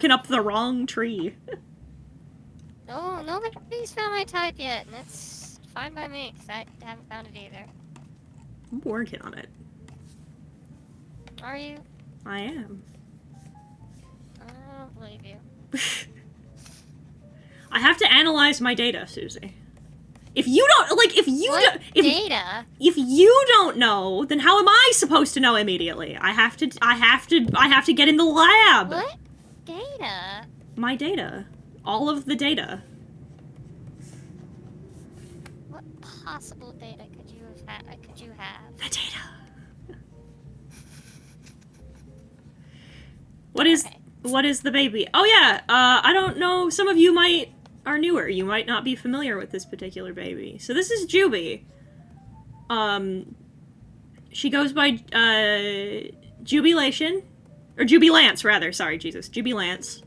barking up the wrong tree. No, nobody's found my type yet, and that's fine by me, because I haven't found it either. I'm working on it. Are you? I am. I don't believe you. I have to analyze my data, Susie. If you don't, like, if you don't, data? If you don't know, then how am I supposed to know immediately? I have to get in the lab. What data? My data. All of the data. What possible data could you have? The data. What is the baby? Oh yeah, I don't know, some of you are newer. You might not be familiar with this particular baby. So this is Juby. She goes by, Jubilation. Or Jubilance, rather. Sorry, Jesus. Jubilance.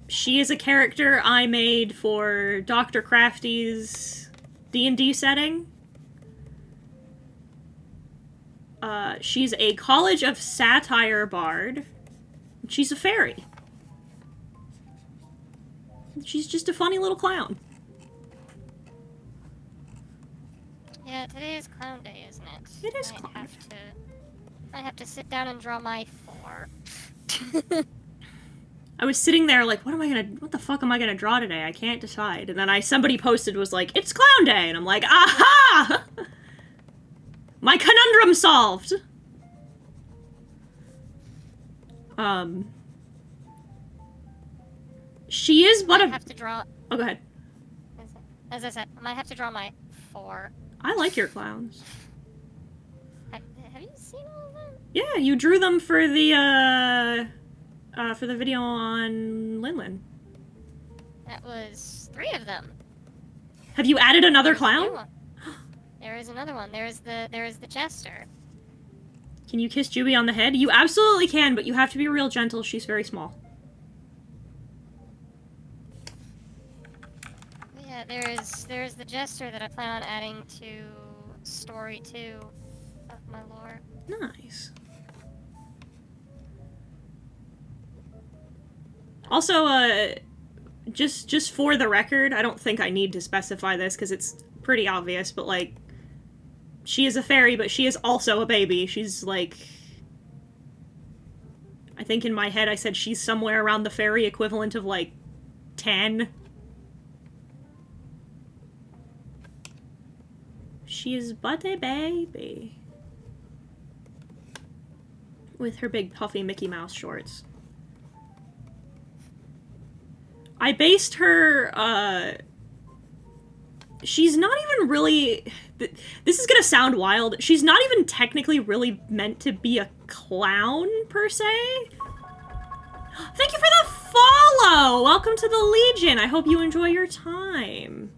She is a character I made for Dr. Crafty's D&D setting. She's a College of Satire bard. She's a fairy. She's just a funny little clown. Yeah, today is clown day, isn't it? It is clown. I have to sit down and draw my 4. I was sitting there like, what the fuck am I gonna draw today? I can't decide. And then somebody posted, was like, it's clown day! And I'm like, aha! My conundrum solved! She is but I have to draw... Oh, go ahead. As I said, I might have to draw my 4. I like your clowns. Have you seen all of them? Yeah, you drew them for the video on Linlin. That was 3 of them. Have you added another clown? There is another one. There is the jester. Can you kiss Juby on the head? You absolutely can, but you have to be real gentle. She's very small. Yeah, there is the jester that I plan on adding to story 2 of my lore. Nice. Also, just for the record, I don't think I need to specify this because it's pretty obvious, but like, she is a fairy, but she is also a baby. She's like, I think in my head I said she's somewhere around the fairy equivalent of like 10. She is but a baby. With her big puffy Mickey Mouse shorts. I based her, she's not even really... This is gonna sound wild. She's not even technically really meant to be a clown, per se. Thank you for the follow! Welcome to the Legion! I hope you enjoy your time.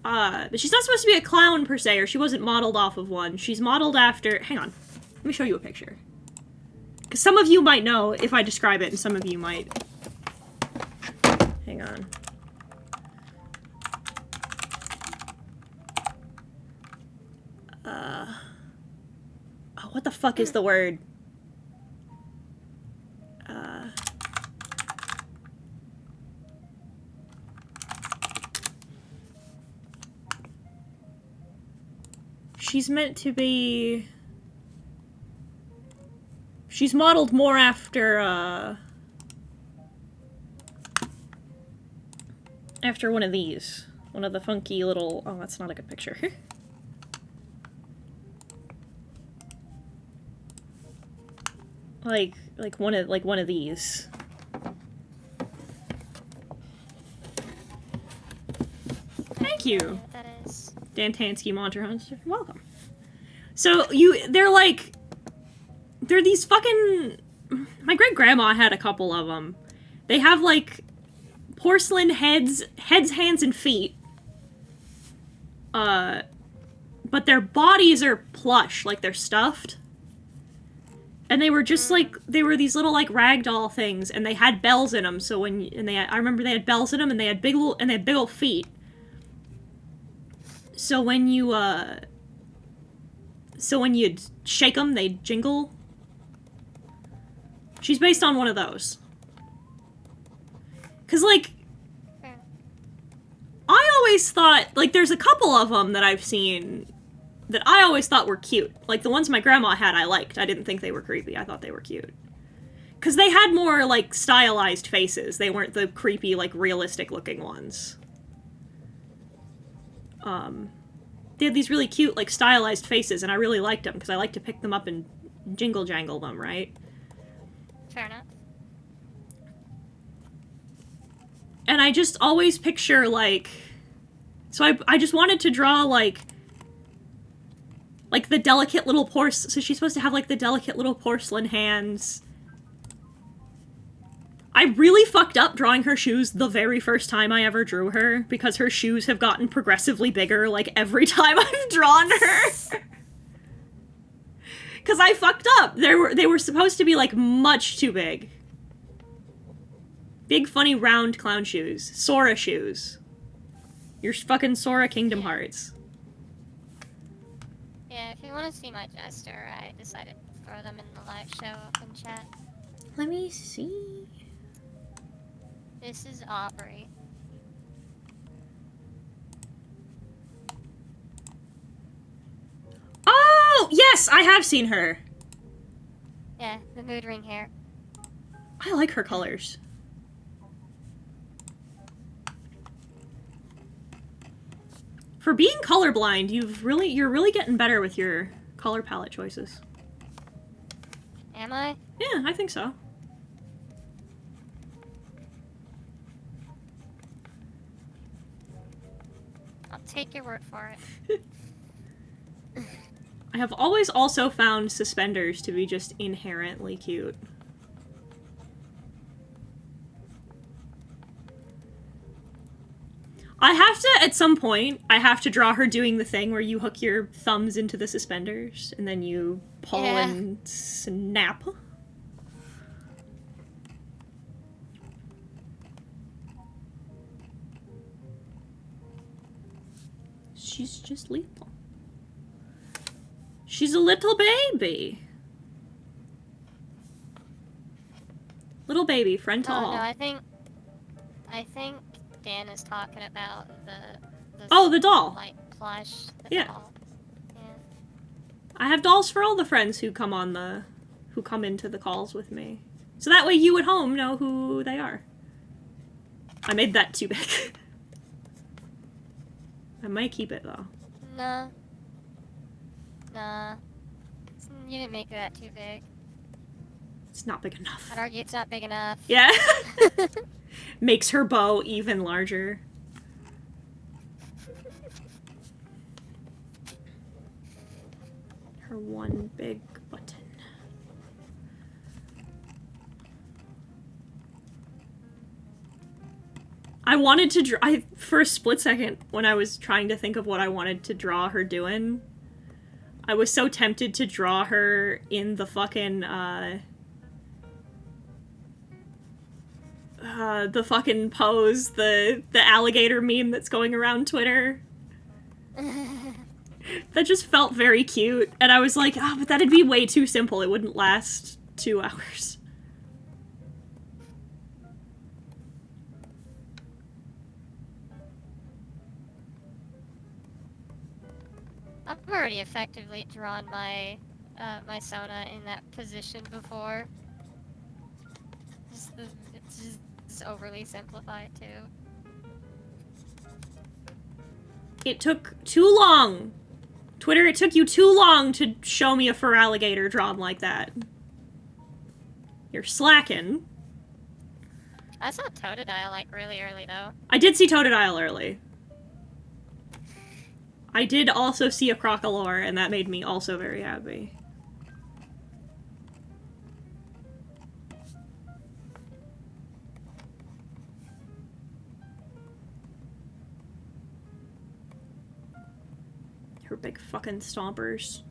But she's not supposed to be a clown, per se, or she wasn't modeled off of one. She's modeled after... Hang on. Let me show you a picture. Because some of you might know if I describe it, and some of you might... Hang on. Oh, what the fuck is the word? She's meant to be... She's modeled more after, after one of these. One of the funky little... Oh, that's not a good picture. like one of these. Thank you. That is. Dan Tansky, Monster Hunter. Welcome. So, they're these fucking... My great-grandma had a couple of them. They have, like, porcelain heads, hands, and feet. But their bodies are plush, like they're stuffed. And they were just like, they were these little like ragdoll things, and they had bells in them. So I remember they had bells in them, and they had big old feet. So when you shake them, they'd jingle. She's based on one of those. Because, like, I always thought, like, there's a couple of them that I've seen that I always thought were cute. Like, the ones my grandma had I liked. I didn't think they were creepy. I thought they were cute. Because they had more, like, stylized faces. They weren't the creepy, like, realistic-looking ones. They had these really cute, like, stylized faces, and I really liked them, because I like to pick them up and jingle-jangle them, right? Fair enough. And I just always picture, like... So I just wanted to draw, like the delicate little so she's supposed to have, like, the delicate little porcelain hands. I really fucked up drawing her shoes the very first time I ever drew her, because her shoes have gotten progressively bigger, like, every time I've drawn her. Because I fucked up. They were supposed to be, like, much too big. Big, funny, round clown shoes. Sora shoes. Your fucking Sora Kingdom Hearts. Yeah, if you want to see my jester, I decided to throw them in the live show open chat. Let me see. This is Aubrey. Oh, yes, I have seen her. Yeah, the mood ring hair. I like her colors. For being colorblind, you're really getting better with your color palette choices. Am I? Yeah, I think so. I'll take your word for it. I have always also found suspenders to be just inherently cute. I have to, at some point, I have to draw her doing the thing where you hook your thumbs into the suspenders and then you pull and snap. She's just lethal. She's a little baby. Little baby, friend to all. No, I think Dan is talking about the oh, the doll. Light plush. Yeah. Doll. Yeah. I have dolls for all the friends who come into the calls with me. So that way you at home know who they are. I made that too big. I might keep it though. Nah. You didn't make that too big. It's not big enough. I'd argue it's not big enough. Yeah. Makes her bow even larger. Her one big button. I wanted to draw... for a split second, when I was trying to think of what I wanted to draw her doing, I was so tempted to draw her in the fucking, the fucking pose, the alligator meme that's going around Twitter. That just felt very cute, and I was like, oh, but that'd be way too simple. It wouldn't last 2 hours. I've already effectively drawn my my Sona in that position before. It's just overly simplified too. It took too long. Twitter, it took you too long to show me a fur alligator drawn like that. You're slacking. I saw Totodile like really early though. I did see Totodile early. I did also see a Crocolore, and that made me also very happy. Her big fucking stompers.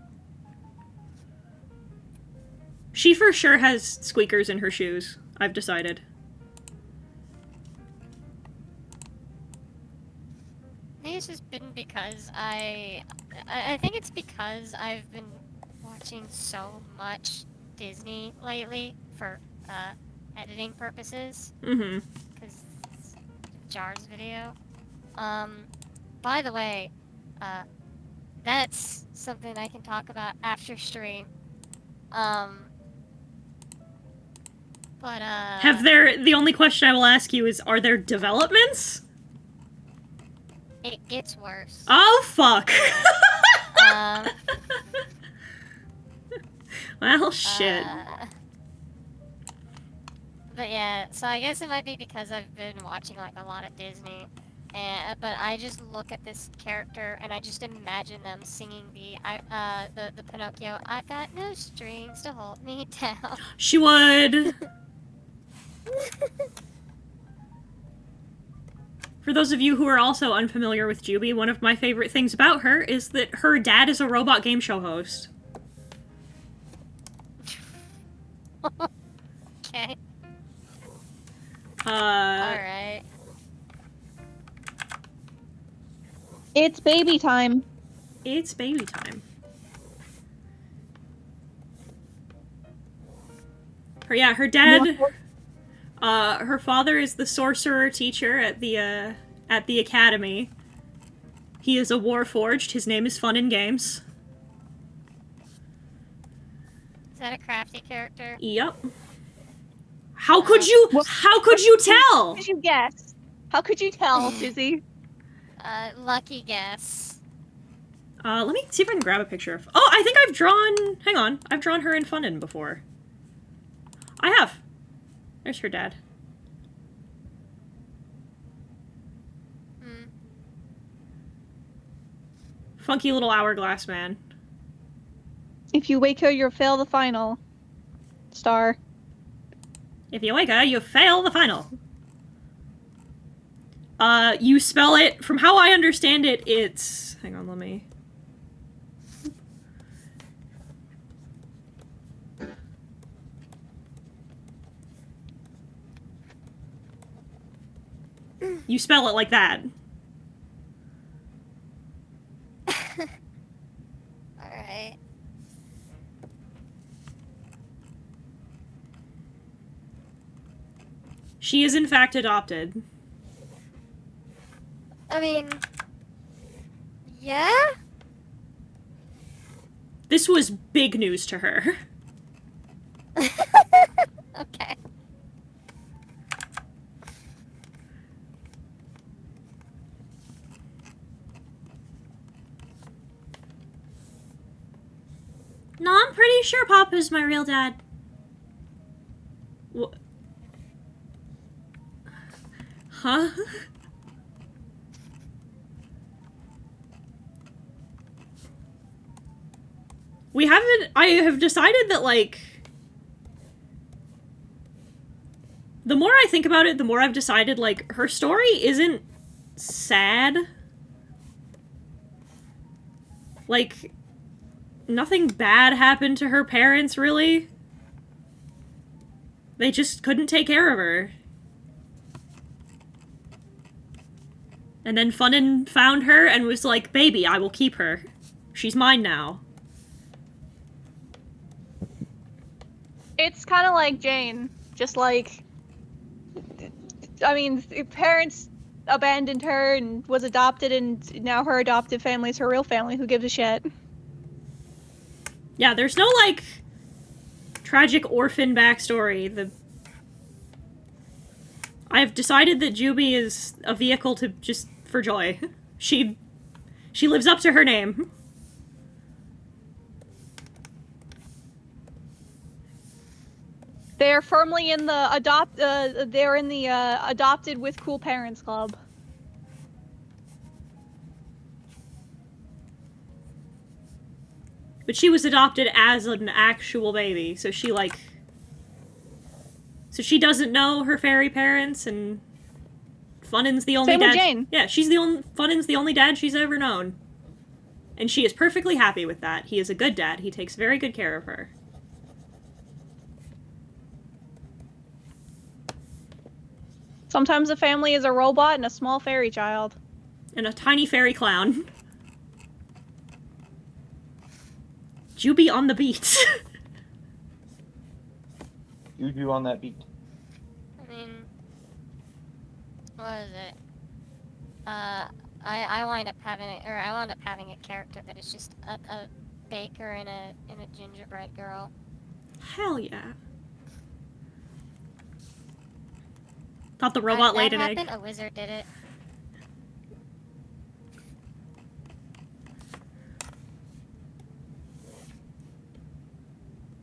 She for sure has squeakers in her shoes, I've decided. I think it's just been because I think it's because I've been watching so much Disney lately for editing purposes. Mm-hmm. Because Jar's video. By the way, that's something I can talk about after stream. But The only question I will ask you is, are there developments? it gets worse. Oh, fuck! Well, shit. But yeah, so I guess it might be because I've been watching like a lot of Disney, but I just look at this character and I just imagine them singing the Pinocchio. I've got no strings to hold me down. She would. For those of you who are also unfamiliar with Juby, one of my favorite things about her is that her dad is a robot game show host. Okay. Alright. It's baby time. It's baby time. Her dad... her father is the sorcerer teacher at the academy. He is a warforged. His name is Fun and Games. Is that a crafty character? Yep. How could you tell? How could you guess? How could you tell, Susie? Lucky guess. Let me see if I can grab a picture of... Oh, I think I've drawn... Hang on. I've drawn her in Funin before. I have. There's her dad. Funky little hourglass man. If you wake her, you'll fail the final. Star. If you wake her, you fail the final. You spell it... From how I understand it, it's... Hang on, let me... You spell it like that. Alright. She is in fact adopted. I mean... Yeah? This was big news to her. Okay. No, I'm pretty sure Papa's my real dad. What? Huh? I have decided that, like... The more I think about it, the more I've decided, like, her story isn't sad. Like... Nothing bad happened to her parents, really. They just couldn't take care of her. And then Funin found her and was like, baby, I will keep her. She's mine now. It's kind of like Jane. Just like... I mean, parents abandoned her and was adopted, and now her adopted family is her real family. Who gives a shit? Yeah, there's no, like, tragic orphan backstory. I've decided that Juby is a vehicle to just for joy. She lives up to her name. They're firmly in the they're in the adopted with cool parents club. But she was adopted as an actual baby, so she, like... So she doesn't know her fairy parents, and... Funin's the only Same dad... with Jane. Yeah, Funin's the only dad she's ever known. And she is perfectly happy with that. He is a good dad. He takes very good care of her. Sometimes a family is a robot and a small fairy child. And a tiny fairy clown. Juby on the beat. You do on that beat. I mean, what is it? I wind up having a character that is just a baker and a gingerbread girl. Hell yeah. Thought the robot laid an egg. Happened? A wizard did it.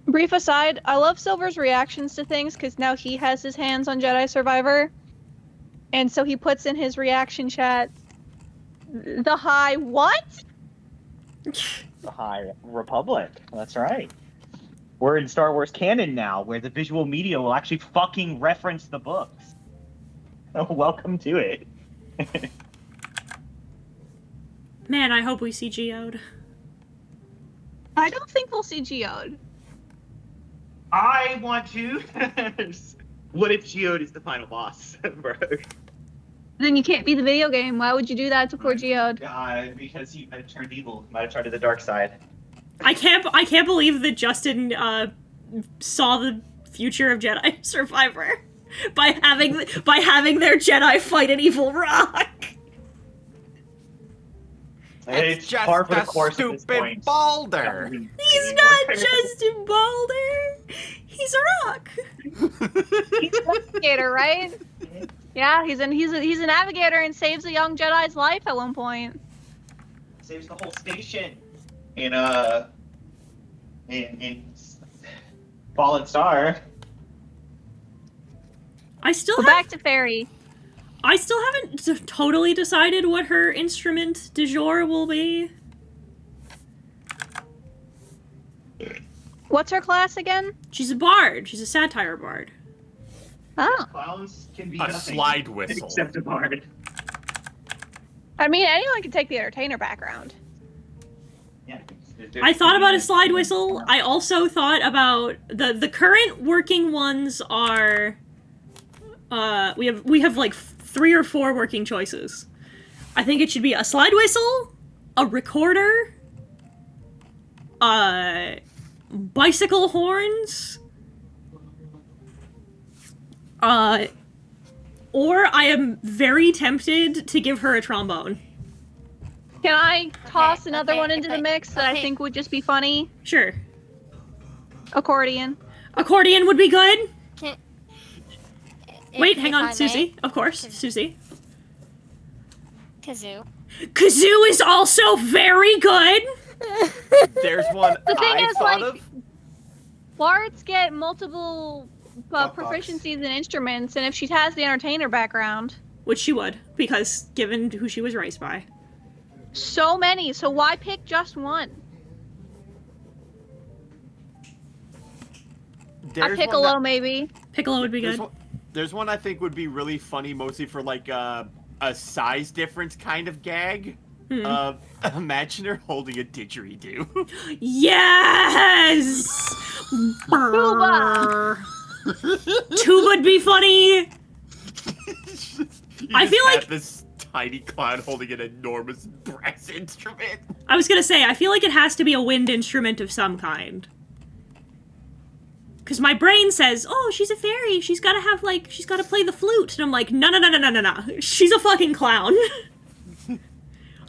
Brief aside, I love Silver's reactions to things because now he has his hands on Jedi Survivor. And so he puts in his reaction chat, the High what? The High Republic. That's right. We're in Star Wars canon now, where the visual media will actually fucking reference the books. Oh, welcome to it. Man, I hope we see Geode. I don't think we'll see Geode. I want to. What if Geode is the final boss, bro? Then you can't be the video game. Why would you do that to poor Geode? Because he might have turned evil. Might have turned to the dark side. I can't believe that Justin saw the future of Jedi Survivor by having their Jedi fight an evil rock. It's just par for the a course at this stupid point. boulder. He's not Justin Balder. He's a rock. He's a navigator, right? Yeah, he's a navigator and saves a young Jedi's life at one point. Saves the whole station in Fallen Star. Back to Fairy. I still haven't totally decided what her instrument du jour will be. What's her class again? She's a bard. She's a satire bard. Oh. Clowns can be A nothing slide whistle. except a bard. I mean, anyone can take the entertainer background. Yeah. I thought about a slide whistle. I also thought about the current working ones are we have like 3 or 4 working choices. I think it should be a slide whistle, a recorder, bicycle horns, or I am very tempted to give her a trombone. Can I toss another okay, one into the mix that I okay. think would just be funny? Sure. Accordion. Accordion would be good. Wait, hang If on, I Susie. may. Of course, Susie. Kazoo. Kazoo is also very good. There's one The thing I is, thought like, of. Bards get multiple proficiencies in instruments, and if she has the entertainer background, Which she would, because given who she was raised by. so many. So why pick just one? There's A one Piccolo, that- maybe. Piccolo would be good. There's one I think would be really funny, mostly for like a size difference kind of gag. Imagine her holding a didgeridoo. Yes! Tuba! Tuba would be funny! I feel like- this tiny clown holding an enormous brass instrument. I was gonna say, I feel like it has to be a wind instrument of some kind. Because my brain says, oh, she's a fairy, she's gotta play the flute. And I'm like, no. She's a fucking clown.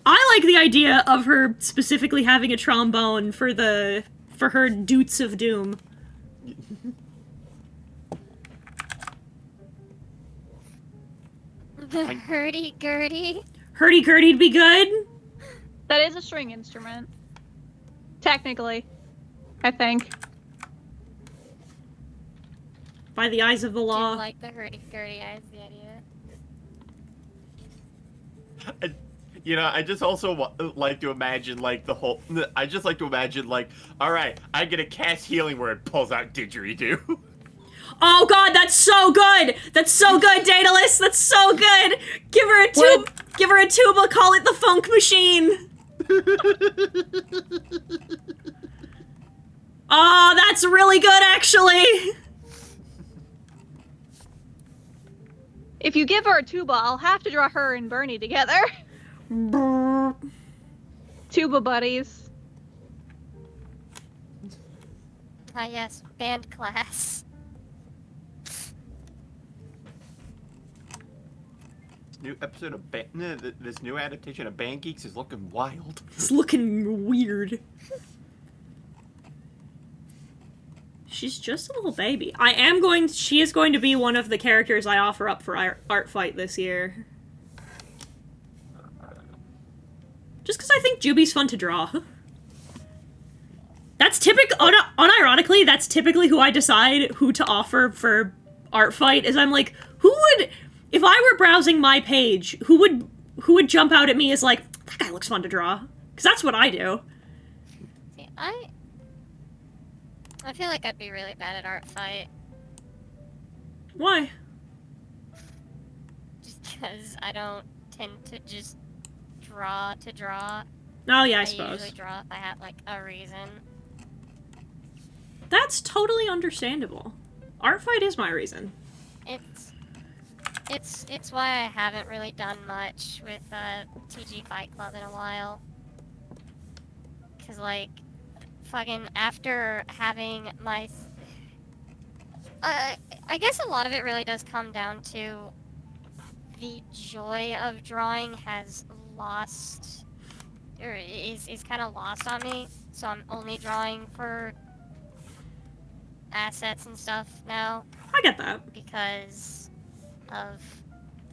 I like the idea of her specifically having a trombone for her Doots of Doom. The hurdy-gurdy. Hurdy-gurdy'd be good. That is a string instrument. Technically. I think. By the eyes of the Do law. like the hurdy-gurdy eyes, the idea. You know, I just also like to imagine, like, I just like to imagine, like, alright, I get a cast healing where it pulls out didgeridoo. Oh god, that's so good! That's so good, Daedalus! That's so good! Give her a tuba, call it the funk machine! Oh, that's really good, actually! If you give her a tuba, I'll have to draw her and Bernie together. Tuba buddies. Ah yes, band class. new episode of this new adaptation of Band Geeks is looking wild. It's looking weird. She's just a little baby. She is going to be one of the characters I offer up for art fight this year. Just because I think Juby's fun to draw. That's unironically, that's typically who I decide who to offer for art fight, is I'm like, if I were browsing my page, who would jump out at me as like, that guy looks fun to draw? Because that's what I do. See, I feel like I'd be really bad at art fight. Why? Just because I don't tend to just draw to draw. Oh yeah, I I suppose. usually draw if I have like a reason. That's totally understandable. Art fight is my reason. It's why I haven't really done much with TG Fight Club in a while. Cause like, fucking after having my, I guess a lot of it really does come down to the joy of drawing has lost, or is kind of lost on me. So I'm only drawing for assets and stuff now I get that. because of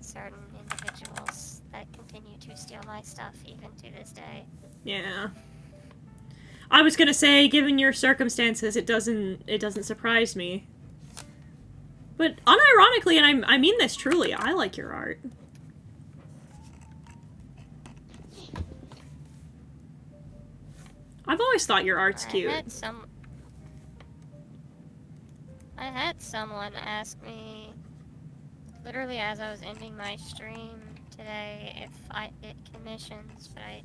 certain individuals that continue to steal my stuff even to this day. Yeah. I was gonna say, given your circumstances, it doesn't surprise me. But unironically, and I mean this truly, I like your art. I've always thought your art's cute. I had someone ask me, literally as I was ending my stream today, if I get commissions, but I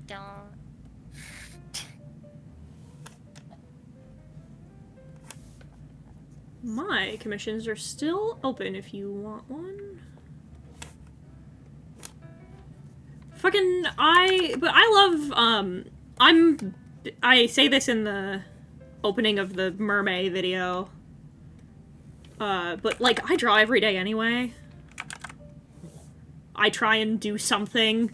don't. My commissions are still open if you want one. I say this in the opening of the mermaid video. But like, I draw every day anyway. I try and do something.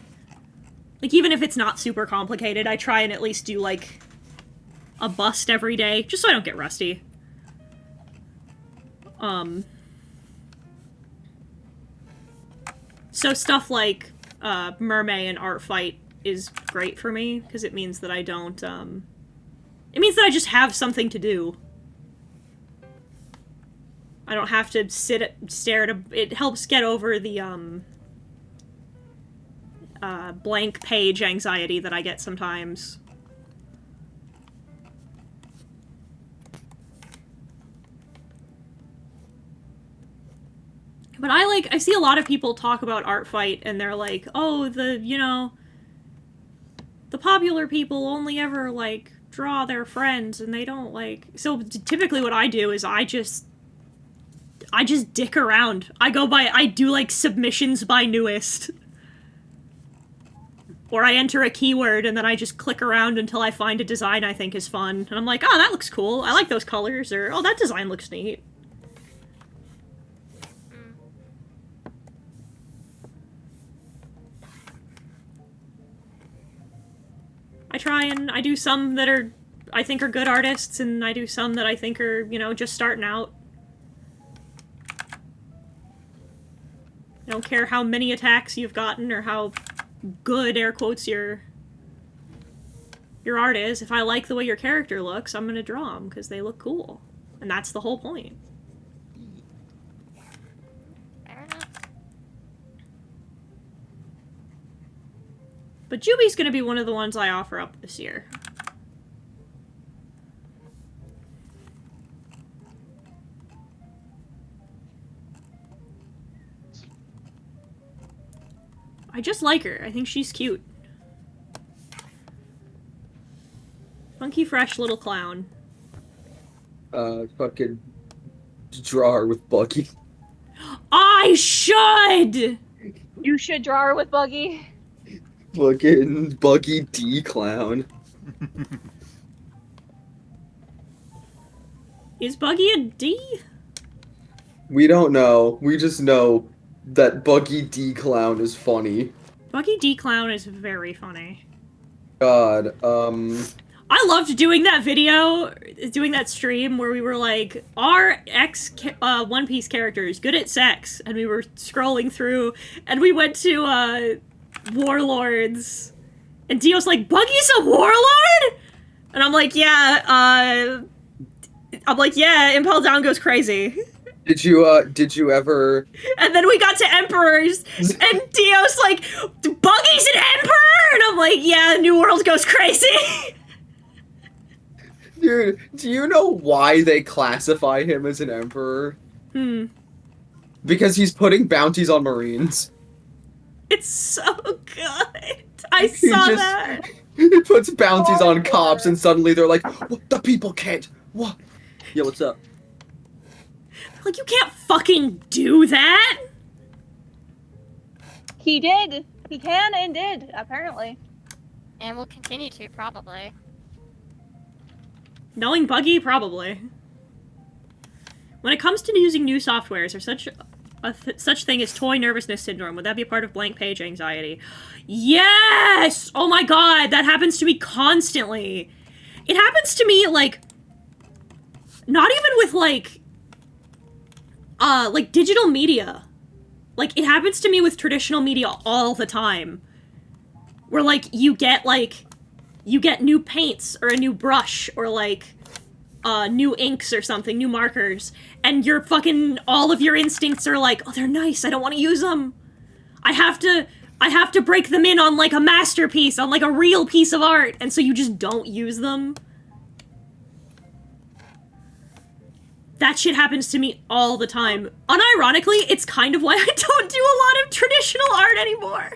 Like, even if it's not super complicated, I try and at least do, like, a bust every day, just so I don't get rusty. So stuff like, mermaid and art fight is great for me, because it means that I don't, it means that I just have something to do. I don't have to stare at it helps get over the, blank page anxiety that I get sometimes. But I see a lot of people talk about art fight, and they're like, oh, the popular people only ever, like, draw their friends, and they don't, like... So, typically what I do is I just dick around. I do, like, submissions by newest. Or I enter a keyword, and then I just click around until I find a design I think is fun. And I'm like, oh, that looks cool. I like those colors. Or, oh, that design looks neat. I do some that I think are good artists, and I do some that I think are, just starting out. I don't care how many attacks you've gotten, or how good, air quotes, your art is. If I like the way your character looks, I'm gonna draw them, because they look cool. And that's the whole point. Fair enough. But Juby's gonna be one of the ones I offer up this year. I just like her. I think she's cute. Funky, fresh little clown. Fucking draw her with Buggy. I should! You should draw her with Buggy. Fucking Buggy D clown. Is Buggy a D? We don't know. We just know that Buggy D Clown is funny. Buggy D Clown is very funny. God, I loved doing that video, doing that stream where we were like, are One Piece characters good at sex? And we were scrolling through, and we went to Warlords, and Dio's like, Buggy's a warlord? And I'm like, yeah, Impel Down goes crazy. did you ever? And then we got to Emperors, and Dio's like, Buggy's an Emperor? And I'm like, yeah, New World goes crazy. Dude, do you know why they classify him as an emperor? Because he's putting bounties on Marines. It's so good. I saw that. He puts bounties on cops, and suddenly they're like, what? The people can't. What? Yeah, what's up? Like, you can't fucking do that. He did. He can and did, apparently. And will continue to, probably. Knowing Buggy, probably. When it comes to using new softwares, there's such thing as toy nervousness syndrome. Would that be a part of blank page anxiety? Yes! Oh my god, that happens to me constantly. It happens to me, like, not even with, like digital media. Like, it happens to me with traditional media all the time. Where, like, you get new paints, or a new brush, or, like, new inks or something, new markers, and all of your instincts are like, oh, they're nice, I don't want to use them. I have to break them in on, like, a masterpiece, on, like, a real piece of art, and so you just don't use them. That shit happens to me all the time. Unironically, it's kind of why I don't do a lot of traditional art anymore.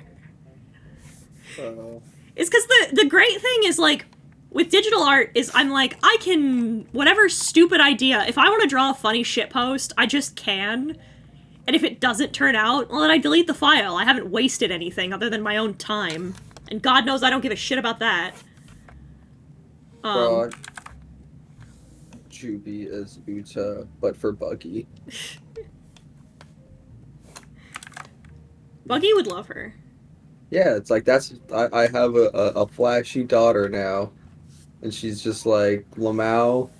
It's because the great thing is, like, with digital art is I'm like, I can, whatever stupid idea, if I want to draw a funny shitpost, I just can. And if it doesn't turn out, well, then I delete the file. I haven't wasted anything other than my own time. And God knows I don't give a shit about that. Juby is Uta, but for Buggy. Buggy would love her. Yeah, it's like, I have a flashy daughter now, and she's just like, Lamau,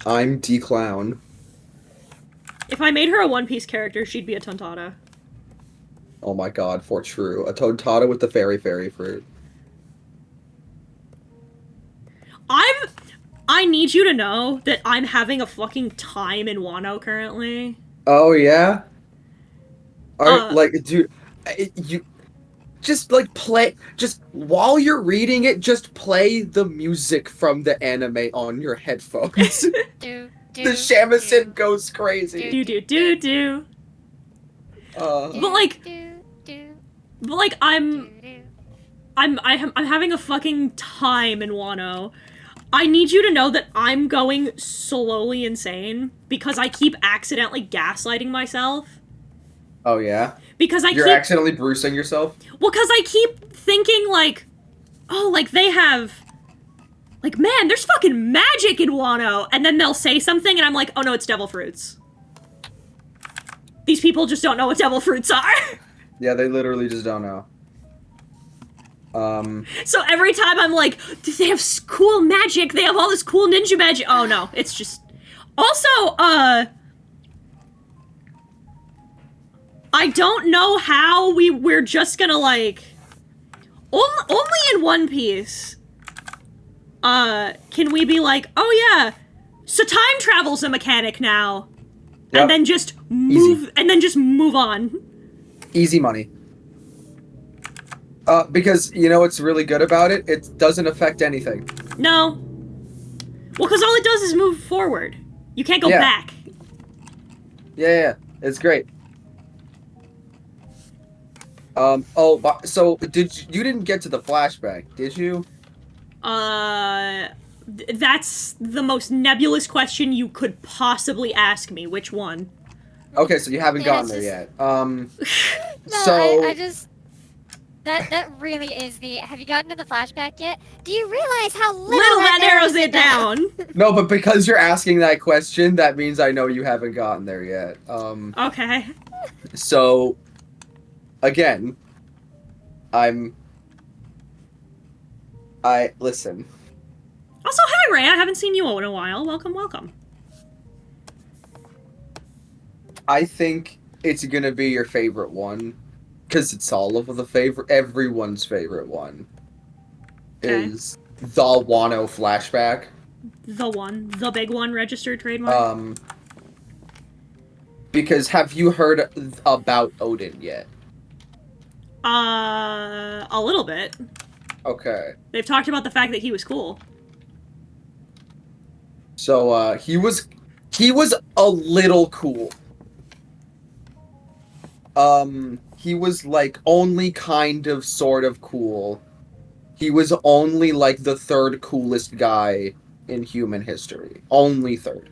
I'm D-Clown. If I made her a One Piece character, she'd be a Tontata. Oh my god, for true. A Tontata with the fairy fruit. I need you to know that I'm having a fucking time in Wano currently. Oh, yeah? Like, dude, you... Just, like, while you're reading it, just play the music from the anime on your headphones. The shamisen goes crazy. Do. But like, I'm having a fucking time in Wano. I need you to know that I'm going slowly insane because I keep accidentally gaslighting myself. Oh, yeah? Because You're accidentally bruising yourself? Well, because I keep thinking, like, oh, like, they have... Like, man, there's fucking magic in Wano! And then they'll say something, and I'm like, oh no, it's devil fruits. These people just don't know what devil fruits are. Yeah, they literally just don't know. So every time I'm like, they have cool magic, they have all this cool ninja magic. Oh no, it's just... Also, I don't know how we're just gonna, like... Only in One Piece, can we be like, oh yeah, so time travel's a mechanic now. Yep. And then just move on. Easy money. Because, you know what's really good about it? It doesn't affect anything. No. Well, because all it does is move forward. You can't go back. Yeah, it's great. So you didn't get to the flashback, did you? That's the most nebulous question you could possibly ask me. Which one? Okay, so you haven't gotten there yet. No, so... I just... That really is the... Have you gotten to the flashback yet? Do you realize how little that narrows it down? No, but because you're asking that question, that means I know you haven't gotten there yet. Okay. So, again, listen. Also, hi Ray, I haven't seen you in a while. Welcome, welcome. I think it's gonna be your favorite one, because it's all of everyone's favorite one. Okay. Is the Wano flashback. The big one, registered trademark. Because have you heard about Odin yet? A little bit. Okay. They've talked about the fact that he was cool. So, he was a little cool. He was, like, only kind of, sort of cool. He was only, like, the third coolest guy in human history. Only third.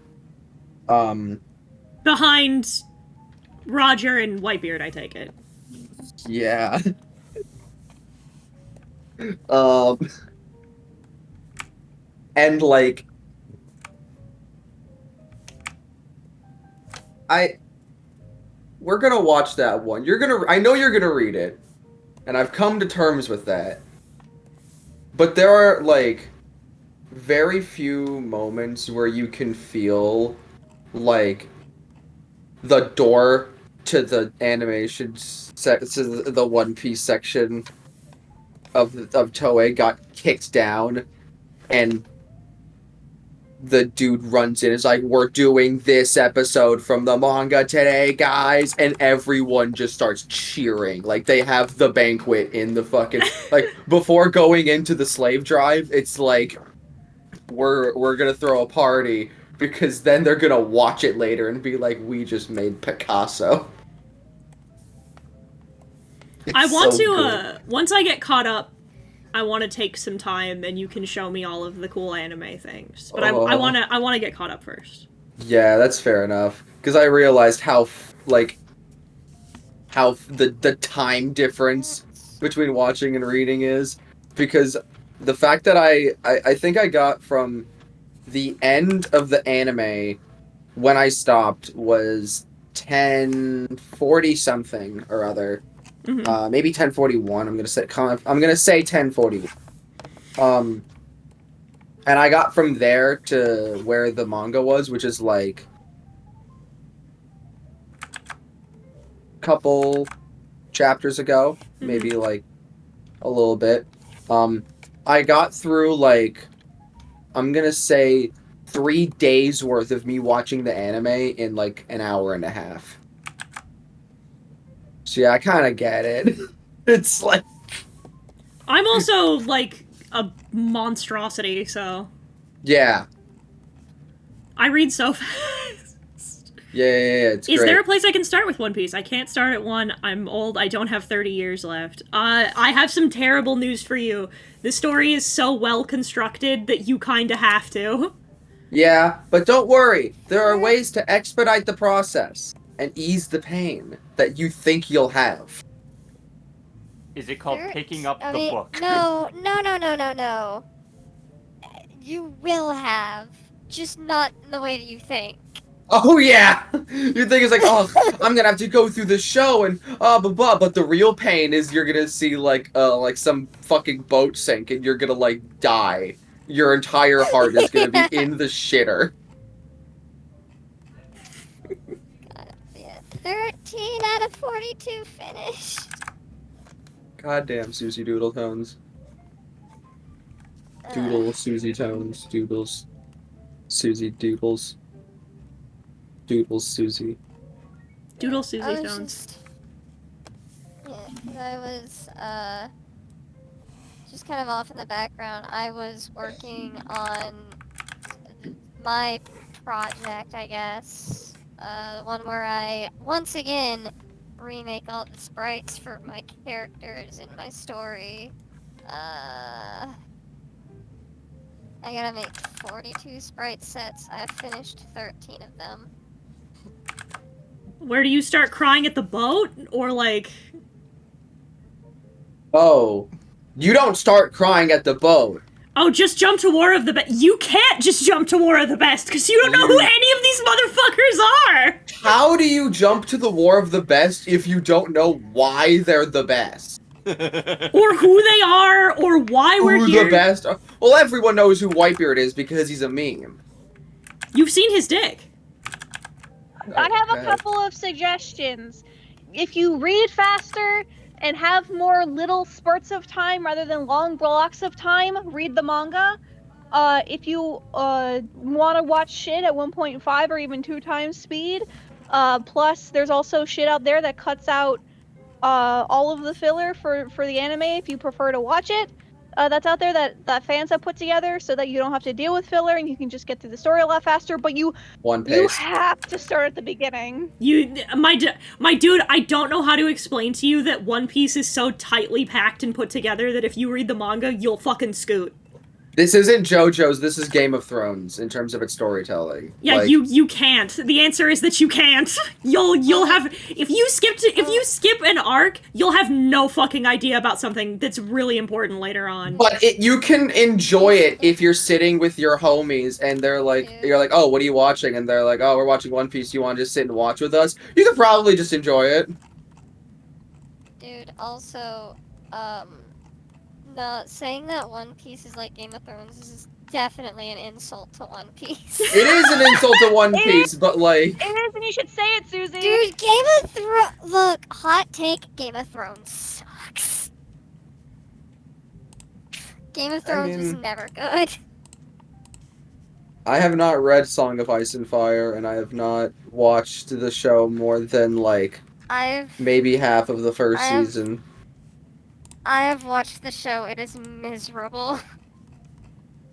Behind Roger and Whitebeard, I take it. Yeah. And, like, we're gonna watch that one. I know you're gonna read it, and I've come to terms with that. But there are, like, very few moments where you can feel, like, the door to the animation to the One Piece section of Toei got kicked down, and the dude runs in. It's like, we're doing this episode from the manga today, guys, and everyone just starts cheering. Like, they have the banquet in the fucking like before going into the slave drive. It's like we're gonna throw a party because then they're gonna watch it later and be like, we just made Picasso. I want so to good. once I get caught up, I want to take some time and you can show me all of the cool anime things. But I want to get caught up first. Yeah, that's fair enough. Because I realized how the time difference between watching and reading is. Because the fact that I think I got from the end of the anime when I stopped was 1040 something or other. Mm-hmm. Maybe 1041. I'm gonna say 1041. And I got from there to where the manga was, which is like a couple chapters ago, maybe like a little bit. I got through like, I'm gonna say 3 days worth of me watching the anime in like an hour and a half. So yeah, I kind of get it. It's like, I'm also like a monstrosity, so yeah, I read so fast. yeah, it's Is great. there a place I can start with One Piece? I can't start at 1. I'm old. I don't have 30 years left. I have some terrible news for you. The story is so well constructed that you kind of have to. Yeah, but don't worry. There are ways to expedite the process and ease the pain that you think you'll have. Is it called picking up the book? No. You will have, just not in the way that you think. Oh yeah! You think it's like, oh, I'm gonna have to go through the show and blah blah, but the real pain is you're gonna see like some fucking boat sink and you're gonna like die. Your entire heart is gonna be in the shitter. Yeah, 13 out of 42 finished. Goddamn Susie Doodle Tones. Doodle Susie Tones. Doodles. Susie Doodles. Doodles Susie. Doodle Susie I was Stones. I was just kind of off in the background. I was working on my project, I guess. One where I, once again, remake all the sprites for my characters in my story. I gotta make 42 sprite sets. I've finished 13 of them. Where do you start crying at the boat? Or like... Oh. You don't start crying at the boat. Oh, just jump to War of the Best. You can't just jump to War of the Best, because you don't know who any of these motherfuckers are! How do you jump to the War of the Best if you don't know why they're the best? Or who they are, or why we're Who here. the best? Well, everyone knows who Whitebeard is because he's a meme. You've seen his dick. I have a couple of suggestions. If you read faster and have more little spurts of time rather than long blocks of time, read the manga. If you want to watch shit at 1.5 or even 2 times speed, plus there's also shit out there that cuts out all of the filler for the anime if you prefer to watch it. That's out there that fans have put together so that you don't have to deal with filler and you can just get through the story a lot faster. But you have to start at the beginning. My dude, I don't know how to explain to you that One Piece is so tightly packed and put together that if you read the manga, you'll fucking scoot. This isn't JoJo's, this is Game of Thrones in terms of its storytelling. Yeah, like, you can't. The answer is that you can't. You'll have if you skip an arc, you'll have no fucking idea about something that's really important later on. But you can enjoy it if you're sitting with your homies and they're like, you're like, oh, what are you watching? And they're like, oh, we're watching One Piece. You want to just sit and watch with us? You could probably just enjoy it. Dude, also, saying that One Piece is like Game of Thrones is definitely an insult to One Piece. It is an insult to One Piece, but like... It is, and you should say it, Susie! Dude, Game of Thrones... Look, hot take, Game of Thrones sucks. Game of Thrones was never good. I have not read Song of Ice and Fire, and I have not watched the show more than, like, maybe half of the first season. I have watched the show. It is miserable.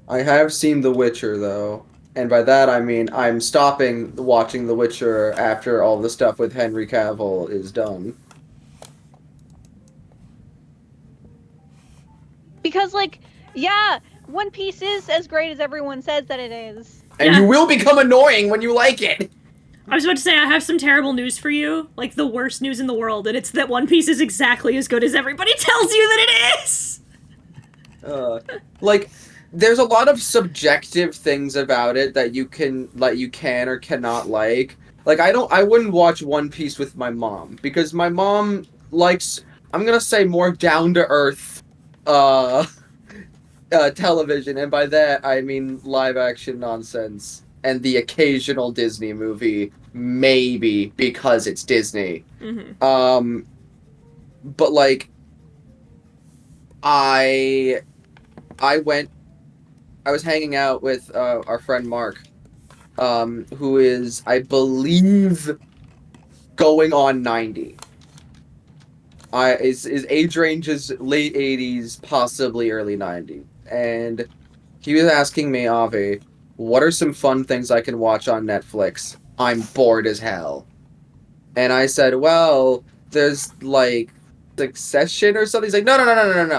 I have seen The Witcher, though. And by that, I mean I'm stopping watching The Witcher after all the stuff with Henry Cavill is done. Because, like, yeah, One Piece is as great as everyone says that it is. And you will become annoying when you like it! I was about to say, I have some terrible news for you. Like, the worst news in the world, and it's that One Piece is exactly as good as everybody tells you that it is! Like, there's a lot of subjective things about it that you can or cannot like. Like, I wouldn't watch One Piece with my mom, because my mom likes, I'm gonna say, more down-to-earth, television, and by that, I mean live-action nonsense. And the occasional Disney movie, maybe, because it's Disney. Mm-hmm. But, like, I was hanging out with our friend Mark, who is, I believe, going on 90. His age range is late 80s, possibly early 90s. And he was asking me, Avi, what are some fun things I can watch on Netflix? I'm bored as hell. And I said, well, there's, like, Succession or something. He's like, no,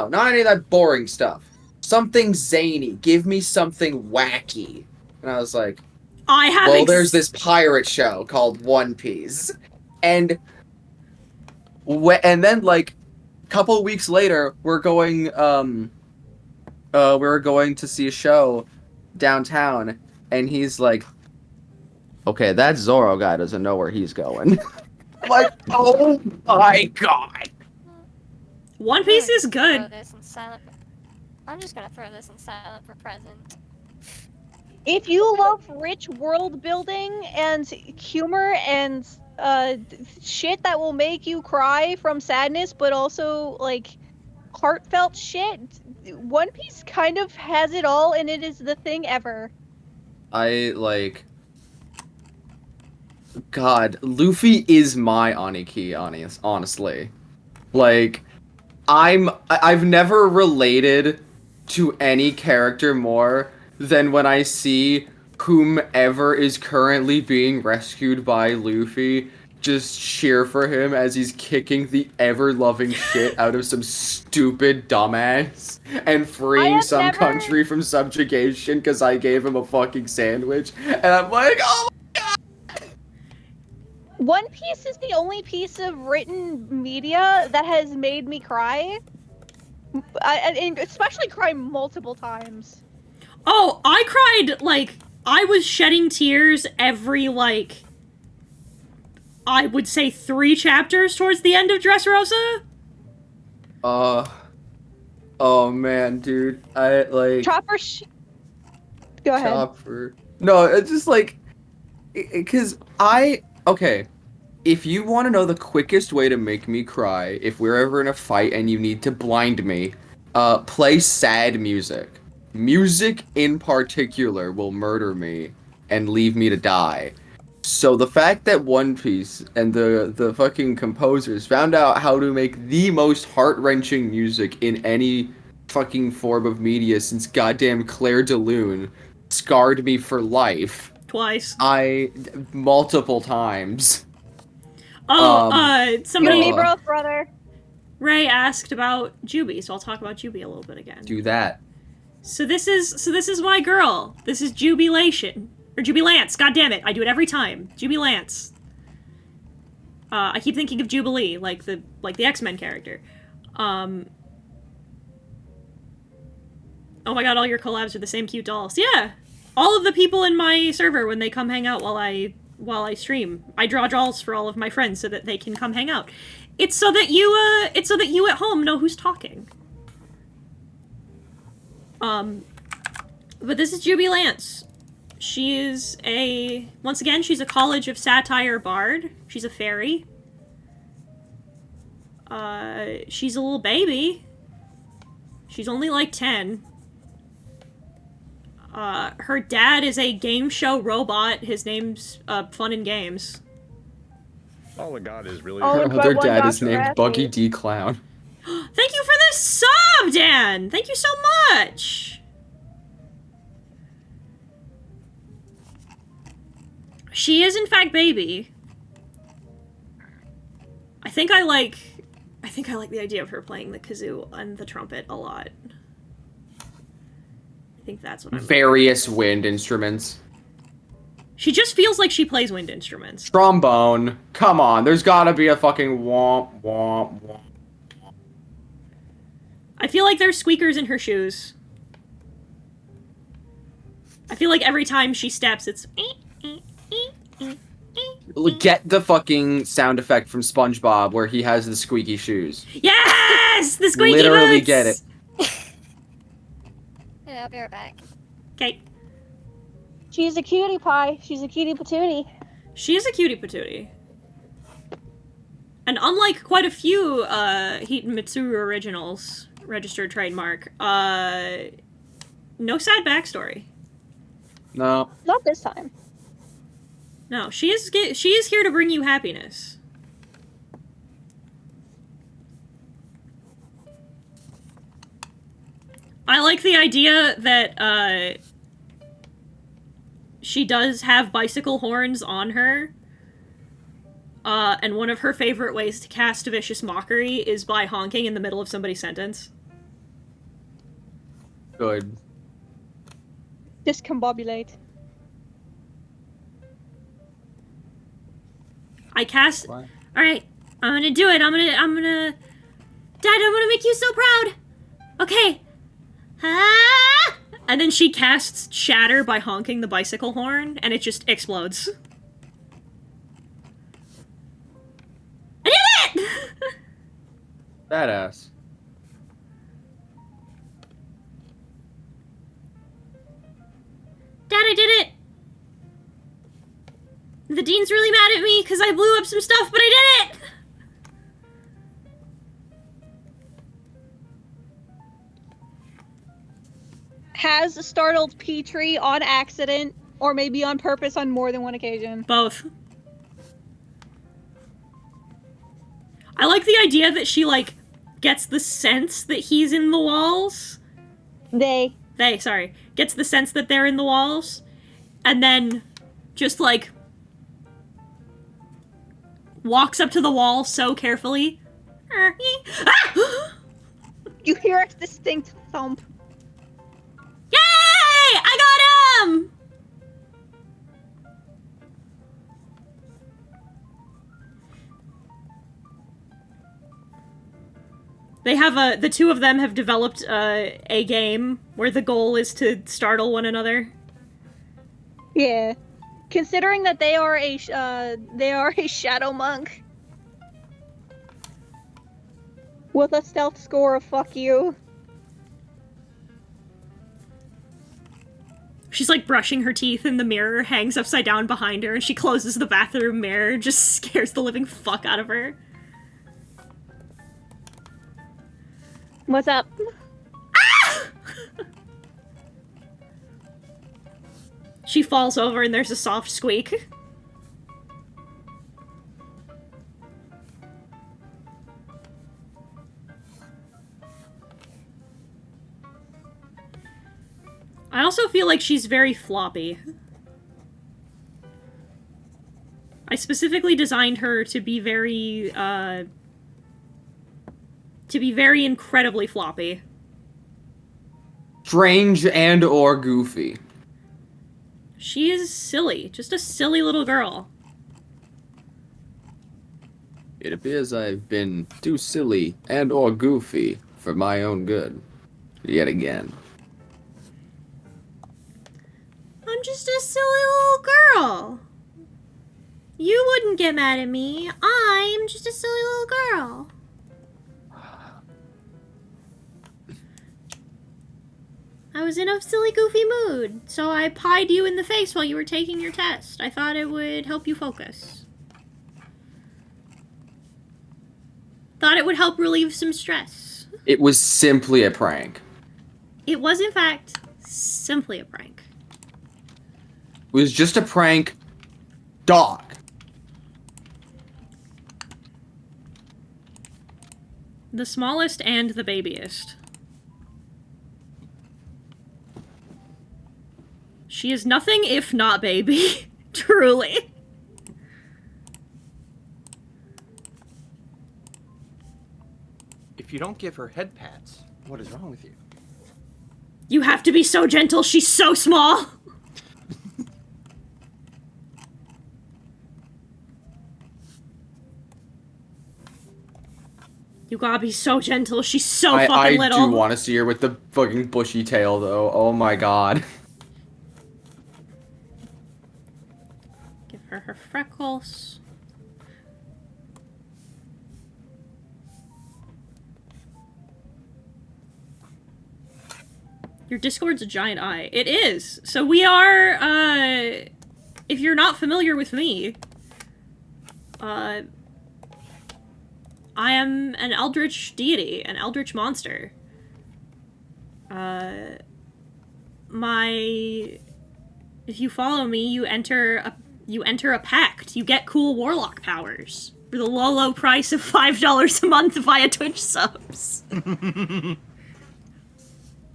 not any of that boring stuff. Something zany. Give me something wacky. And I was like, there's this pirate show called One Piece. And then, like, a couple weeks later, we're going to see a show downtown, and he's like, okay, that Zoro guy doesn't know where he's going. Like, oh my god. One Piece is good. I'm just gonna throw this in silent for present. If you love rich world building and humor and shit that will make you cry from sadness, but also, like, heartfelt shit, One Piece kind of has it all, and it is the thing ever. God, Luffy is my Aniki, honestly. Like, I've never related to any character more than when I see whomever is currently being rescued by Luffy just cheer for him as he's kicking the ever-loving shit out of some stupid dumbass and freeing some country from subjugation because I gave him a fucking sandwich. And I'm like, oh my god! One Piece is the only piece of written media that has made me cry. And especially cry multiple times. Oh, I cried, like, I was shedding tears every, like, I would say 3 chapters towards the end of Dressrosa. Oh man, dude. I like Chopper. Go ahead. Chopper. No, it's just like, because okay. If you want to know the quickest way to make me cry, if we're ever in a fight and you need to blind me, play sad music. Music in particular will murder me and leave me to die. So the fact that One Piece and the fucking composers found out how to make the most heart-wrenching music in any fucking form of media since goddamn Claire de Lune scarred me for life. Twice. Multiple times. Somebody... You and me both, brother. Ray asked about Juby, so I'll talk about Juby a little bit again. Do that. So this is my girl. This is Jubilation. Or Jubilance, god damn it. I do it every time. Jubilance. I keep thinking of Jubilee, like the X-Men character. Oh my god, all your collabs are the same cute dolls. Yeah! All of the people in my server, when they come hang out while I stream, I draw dolls for all of my friends so that they can come hang out. It's so that you at home know who's talking. But this is Jubilance. She is once again, she's a College of Satire bard. She's a fairy. She's a little baby. She's only like 10. Her dad is a game show robot. His name's, Fun and Games. All I got is really. Oh, Their one dad is Dr. named Rathy. Buggy D Clown. Thank you for this sub, Dan! Thank you so much! She is, in fact, baby. I think I like the idea of her playing the kazoo and the trumpet a lot. I think that's what I'm... Various wind instruments. She just feels like she plays wind instruments. Trombone. Come on, there's gotta be a fucking womp womp womp. I feel like there's squeakers in her shoes. I feel like every time she steps, it's... Get the fucking sound effect from SpongeBob where he has the squeaky shoes. Yes! The squeaky Literally boots! get it. Yeah, I'll be right back. Okay. She's a cutie pie. She's a cutie patootie. She is a cutie patootie. And unlike quite a few Heat and Mitsuru originals, registered trademark, no sad backstory. No. Not this time. No, she is here to bring you happiness. I like the idea that she does have bicycle horns on her. And one of her favorite ways to cast vicious mockery is by honking in the middle of somebody's sentence. Good. Discombobulate. I cast... What? Alright, I'm gonna do it. I'm gonna... Dad, I'm gonna make you so proud! Okay. Ah! And then she casts Shatter by honking the bicycle horn, and it just explodes. I did it! Badass. Dad, I did it! The dean's really mad at me because I blew up some stuff, but I did it! Has startled Petrie on accident, or maybe on purpose on more than one occasion. Both. I like the idea that she, like, gets the sense that he's in the walls. Gets the sense that they're in the walls. And then just, like, walks up to the wall so carefully. Ah! You hear a distinct thump. Yay! I got him! They have the two of them have developed a game where the goal is to startle one another. Yeah. Considering that they are a shadow monk with a stealth score of fuck you. She's like brushing her teeth and the mirror hangs upside down behind her and she closes the bathroom mirror, just scares the living fuck out of her. What's up? Ah! She falls over and there's a soft squeak. I also feel like she's very floppy. I specifically designed her to be very incredibly floppy. Strange and or goofy. She is silly. Just a silly little girl. It appears I've been too silly and or goofy for my own good. Yet again. I'm just a silly little girl. You wouldn't get mad at me. I'm just a silly little girl. I was in a silly, goofy mood, so I pied you in the face while you were taking your test. I thought it would help you focus. Thought it would help relieve some stress. It was simply a prank. It was, in fact, simply a prank. It was just a prank. Dog. The smallest and the babiest. She is nothing if not baby. Truly. If you don't give her head pats, what is wrong with you? You have to be so gentle, she's so small! You gotta be so gentle, she's so fucking little. I do want to see her with the fucking bushy tail, though. Oh my god. Give her her freckles. Your Discord's a giant eye. It is! So we are, if you're not familiar with me, I am an eldritch deity, an eldritch monster. If you follow me, you enter a pact. You get cool warlock powers for the low price of $5 a month via Twitch subs.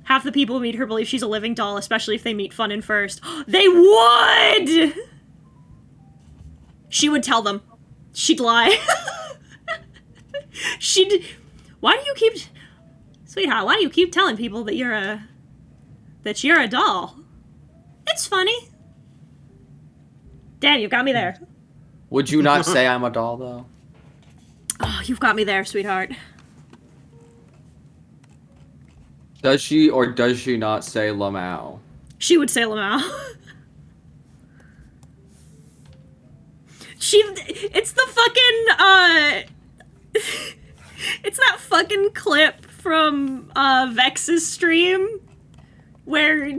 Half the people who meet her believe she's a living doll, especially if they meet Fun and first. They would! She would tell them. She'd lie. Why do you keep... Sweetheart, why do you keep telling people that you're a doll? It's funny. Dan, you got me there. Would you not say I'm a doll, though? Oh, you've got me there, sweetheart. Does she or does she not say Lamau? She would say Lamau. It's the fucking, it's that fucking clip from, Vex's stream where,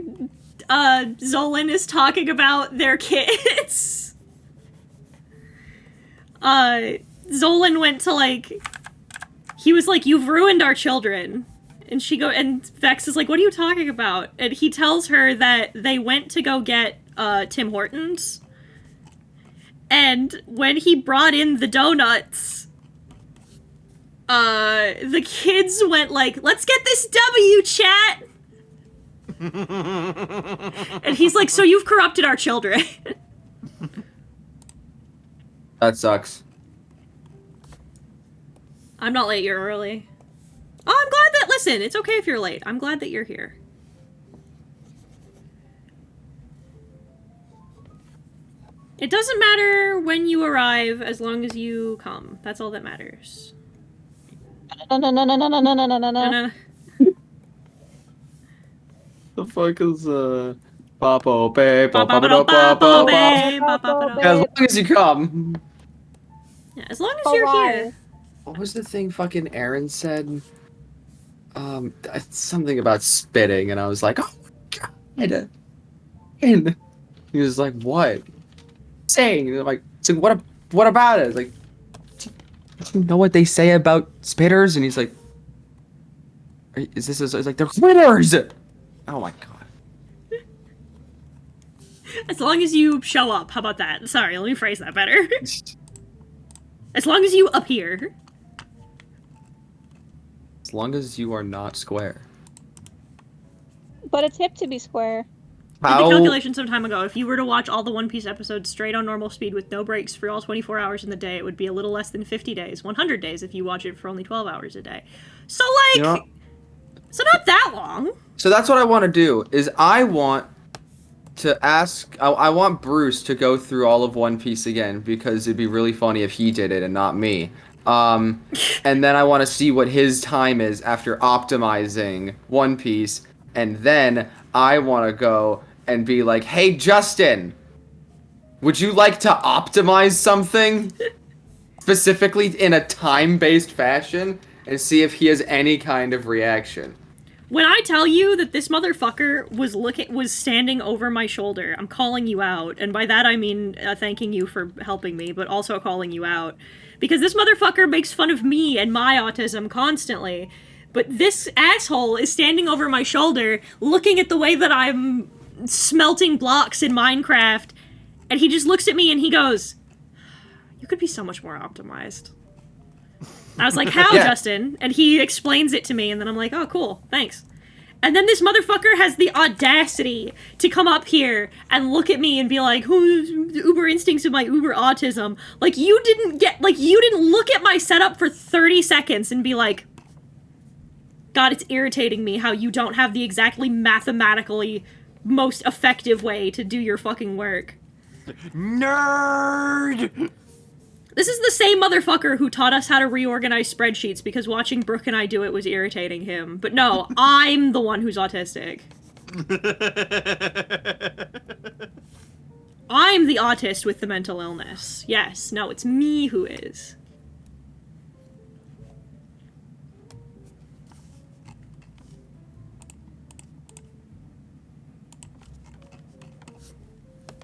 Zolan is talking about their kids. Zolan went to, like, he was like, "You've ruined our children." And and Vex is like, "What are you talking about?" And he tells her that they went to go get, Tim Hortons. And when he brought in the donuts, the kids went like, "Let's get this W, chat!" And he's like, "So you've corrupted our children." That sucks. I'm not late, you're early. Oh, I'm glad that, listen, it's okay if you're late. I'm glad that you're here. It doesn't matter when you arrive as long as you come. That's all that matters. No. The fuck is, Papo babe, Ba ba ba papo ba babe. babe, ba ba ba As long as you come. Yeah, as long as Oh, you're why? here. What was the thing fucking Aaron said? Something about spitting, and I was like, oh my god. And he was like, what? Saying, and I'm like, so what about it? Like, do you know what they say about spitters? And he's like, is this? It's like they're spitters. Oh my god. As long as you show up. How about that? Sorry, let me phrase that better. As long as you appear. As long as you are not square. But it's hip to be square. Did the How? calculation some time ago. If you were to watch all the One Piece episodes straight on normal speed with no breaks for all 24 hours in the day, it would be a little less than 50 days. 100 days if you watch it for only 12 hours a day. So, like, You know, so not that long. so that's what I want to do. Is I want to ask. I want Bruce to go through all of One Piece again because it'd be really funny if he did it and not me. And then I want to see what his time is after optimizing One Piece, and then I want to go and be like, "Hey, Justin, would you like to optimize something specifically in a time-based fashion and see if he has any kind of reaction?" When I tell you that this motherfucker was standing over my shoulder, I'm calling you out, and by that I mean thanking you for helping me, but also calling you out. Because this motherfucker makes fun of me and my autism constantly. But this asshole is standing over my shoulder, looking at the way that I'm smelting blocks in Minecraft, and he just looks at me and he goes, "You could be so much more optimized." I was like, "How, Yeah. Justin?" And he explains it to me, and then I'm like, "Oh, cool, thanks." And then this motherfucker has the audacity to come up here and look at me and be like, "Who's uber instincts of my uber autism?" Like, you didn't look at my setup for 30 seconds and be like, "God, it's irritating me how you don't have the exactly mathematically most effective way to do your fucking work." Nerd! This is the same motherfucker who taught us how to reorganize spreadsheets because watching Brooke and I do it was irritating him. But no, I'm the one who's autistic. I'm the autist with the mental illness. Yes, no, it's me who is.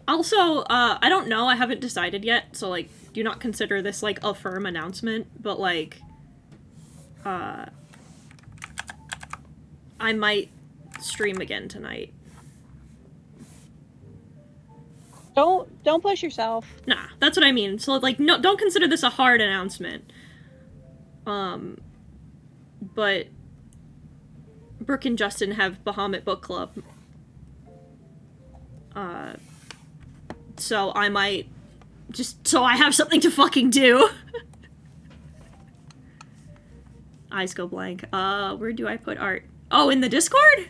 Also, I don't know, I haven't decided yet, so, like, do not consider this, like, a firm announcement, but, like, I might stream again tonight. Don't push yourself. Nah, that's what I mean. So, like, no, don't consider this a hard announcement. But Brooke and Justin have Bahamut Book Club. So I might just so I have something to fucking do. Eyes go blank. Where do I put art? Oh, in the Discord?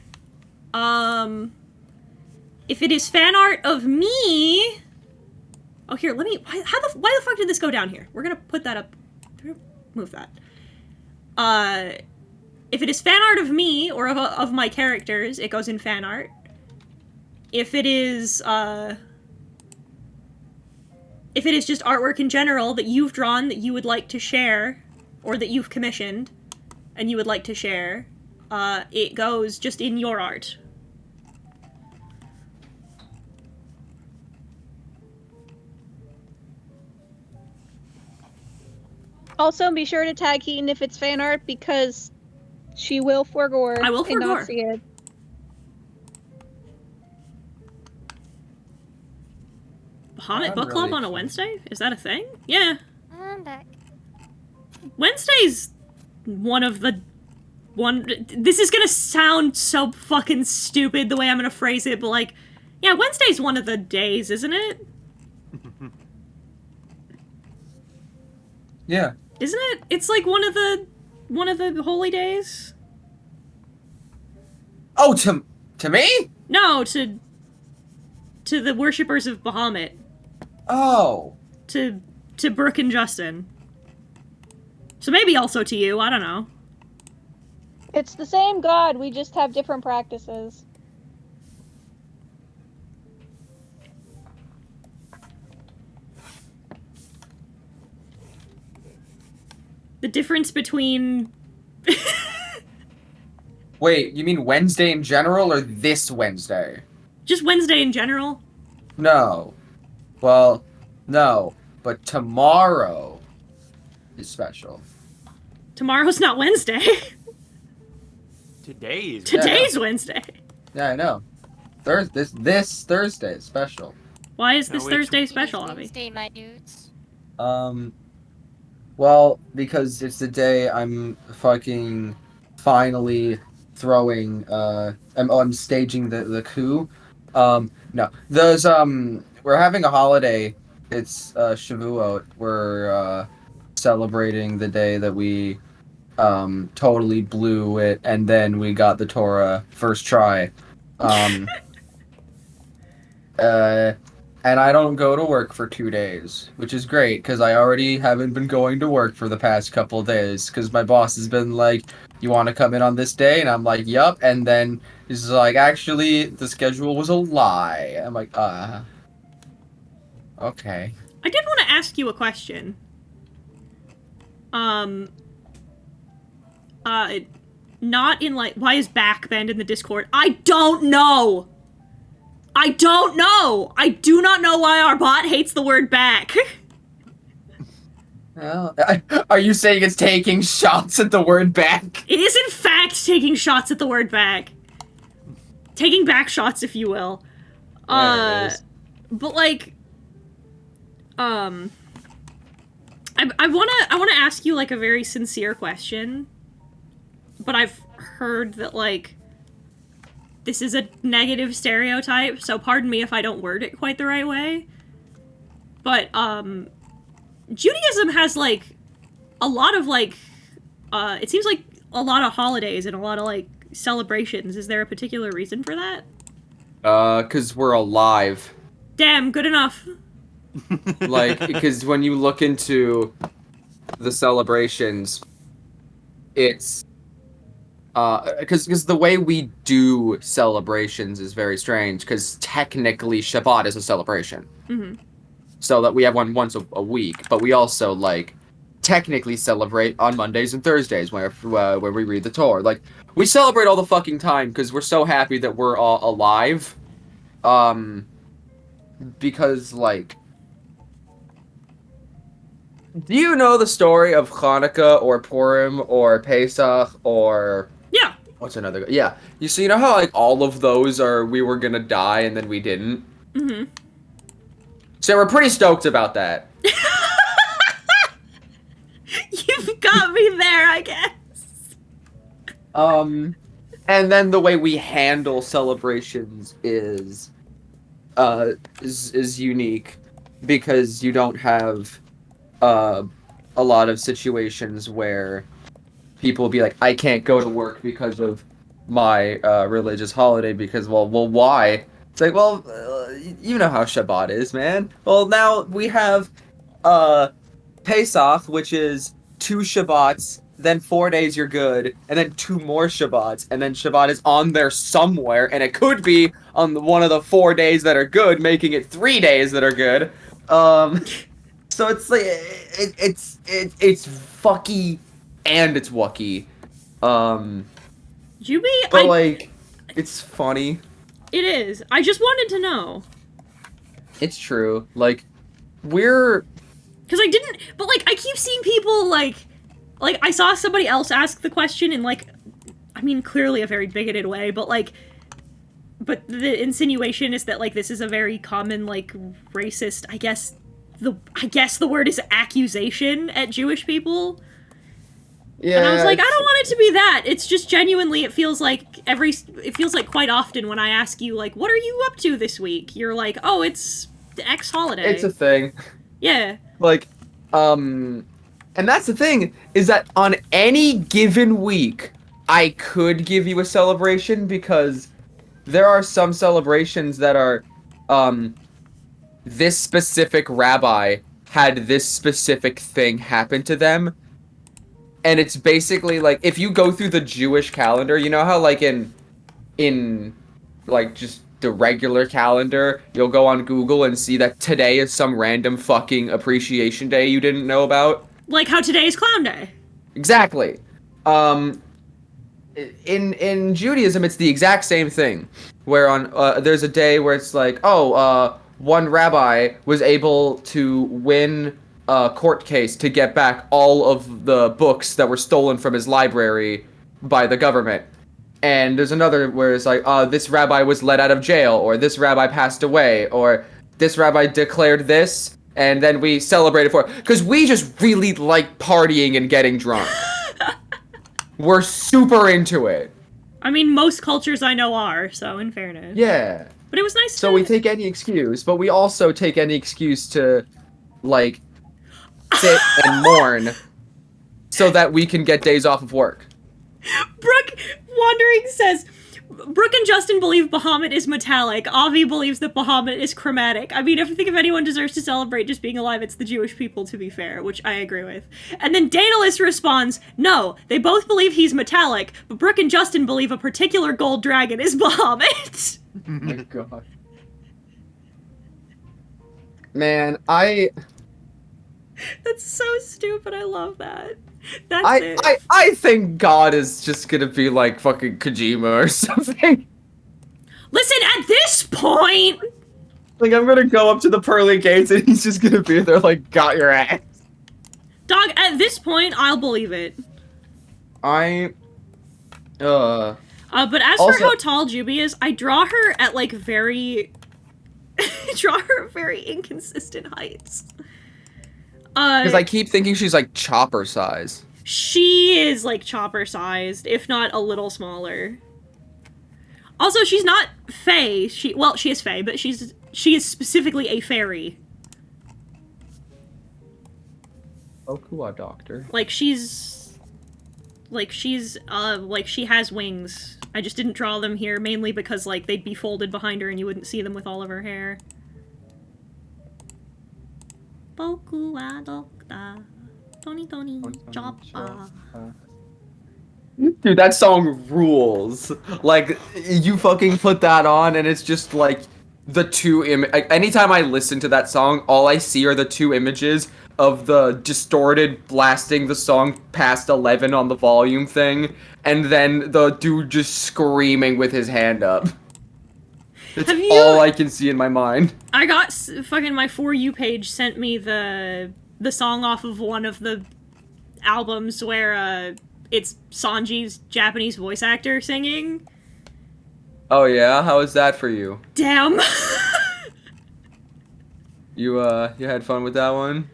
If it is fan art of me... Oh, here, let me... Why the fuck did this go down here? We're gonna put that up... Move that. If it is fan art of me, or of my characters, it goes in fan art. If it is just artwork in general that you've drawn that you would like to share, or that you've commissioned, and you would like to share, it goes just in your art. Also, be sure to tag Keaton if it's fan art because she will forgore I will and not forgore. see it. Bahamut I'm Book Club really on a excited. Wednesday? Is that a thing? Yeah. I'm back. Wednesday's one of the... This is gonna sound so fucking stupid the way I'm gonna phrase it, but like... Yeah, Wednesday's one of the days, isn't it? Yeah. Isn't it? It's like one of the holy days? Oh, to me? No, to the worshippers of Bahamut. Oh. To Brooke and Justin. So maybe also to you, I don't know. It's the same god, we just have different practices. The difference between... Wait, you mean Wednesday in general or this Wednesday? Just Wednesday in general? No. Well, no. But tomorrow is special. Tomorrow's not Wednesday. Today's Today's Wednesday. Yeah, I know. This Thursday is special. Why is No, this wait, Thursday It is special, Avi? Wednesday, my dudes. Well, because it's the day I'm fucking finally throwing, I'm staging the coup. No. There's, we're having a holiday. It's, Shavuot. We're, celebrating the day that we, totally blew it, and then we got the Torah first try. And I don't go to work for 2 days, which is great, because I already haven't been going to work for the past couple days, because my boss has been like, you want to come in on this day? And I'm like, yup, and then he's like, actually, the schedule was a lie. I'm like, okay. I did want to ask you a question. Not in, like, why is back banned in the Discord? I don't know! I don't know! I do not know why our bot hates the word back. Well, are you saying it's taking shots at the word back? It is, in fact, taking shots at the word back. Taking back shots, if you will. Yeah, it is. But, like, I wanna ask you, like, a very sincere question. But I've heard that, like, this is a negative stereotype, so pardon me if I don't word it quite the right way. But, Judaism has, like, a lot of, like, it seems like a lot of holidays and a lot of, like, celebrations. Is there a particular reason for that? 'Cause we're alive. Damn, good enough. Like, because when you look into the celebrations, it's because the way we do celebrations is very strange, because technically Shabbat is a celebration. Mm-hmm. So that we have one once a week, but we also, like, technically celebrate on Mondays and Thursdays where we read the Torah. Like, we celebrate all the fucking time because we're so happy that we're all alive. Because, like, do you know the story of Hanukkah or Purim or Pesach or... Yeah. What's another... Yeah. You know how, like, all of those are we were gonna die and then we didn't? Mm-hmm. So we're pretty stoked about that. You've got me there, I guess. And then the way we handle celebrations is unique, because you don't have a lot of situations where people will be like, I can't go to work because of my religious holiday, because, well, why? It's like, well, you know how Shabbat is, man. Well, now we have Pesach, which is 2 Shabbats, then 4 days you're good, and then 2 more Shabbats, and then Shabbat is on there somewhere, and it could be on one of the 4 days that are good, making it 3 days that are good. So it's like it's fucky and it's wucky. Juby, But like, it's funny. It is. I just wanted to know. It's true. Like, we're... Because I didn't... But, like, I keep seeing people, like, I saw somebody else ask the question in, like, I mean, clearly a very bigoted way, but, like... But the insinuation is that, like, this is a very common, like, racist, I guess the word is accusation at Jewish people. Yeah, and I was like, I don't want it to be that. It's just genuinely, it feels like quite often when I ask you, like, what are you up to this week? You're like, oh, it's X holiday. It's a thing. Yeah. Like, and that's the thing, is that on any given week, I could give you a celebration, because there are some celebrations that are, this specific rabbi had this specific thing happen to them. And it's basically like, if you go through the Jewish calendar, you know how, like, in like, just the regular calendar, you'll go on Google and see that today is some random fucking appreciation day you didn't know about? Like how today is Clown Day. Exactly. In Judaism, it's the exact same thing. Where there's a day where it's like, one rabbi was able to win a court case to get back all of the books that were stolen from his library by the government. And there's another where it's like, this rabbi was let out of jail, or this rabbi passed away, or this rabbi declared this, and then we celebrated for it. Because we just really like partying and getting drunk. We're super into it. I mean, most cultures I know are, so in fairness. Yeah. But it was nice So we take any excuse, but we also take any excuse to, like, sit and mourn so that we can get days off of work. Brooke Wandering says, Brooke and Justin believe Bahamut is metallic. Avi believes that Bahamut is chromatic. I mean, if I think if anyone deserves to celebrate just being alive, it's the Jewish people, to be fair, which I agree with. And then Daedalus responds, no, they both believe he's metallic, but Brooke and Justin believe a particular gold dragon is Bahamut. Oh my god. Man, That's so stupid. I love that. That's it. I think God is just gonna be like fucking Kojima or something. Listen, at this point... Like, I'm gonna go up to the pearly gates and he's just gonna be there like, got your ass. Dog, at this point, I'll believe it. But as also, for how tall Juby is, I draw her at, like, very... draw her at very inconsistent heights. Because I keep thinking she's, like, Chopper size. She is, like, Chopper sized, if not a little smaller. Also, she's not Fae. She is Fae, but she is specifically a fairy. Okua doctor. Like, she has wings. I just didn't draw them here, mainly because, like, they'd be folded behind her and you wouldn't see them with all of her hair. Boku wa dokta, Tony Choppa. Dude, that song rules. Like, you fucking put that on and it's just like the two anytime I listen to that song, all I see are the two images of the distorted blasting the song past 11 on the volume thing, and then the dude just screaming with his hand up. It's all I can see in my mind. I got fucking my For You page sent me the song off of one of the albums where it's Sanji's Japanese voice actor singing. Oh yeah? How was that for you? Damn. You had fun with that one?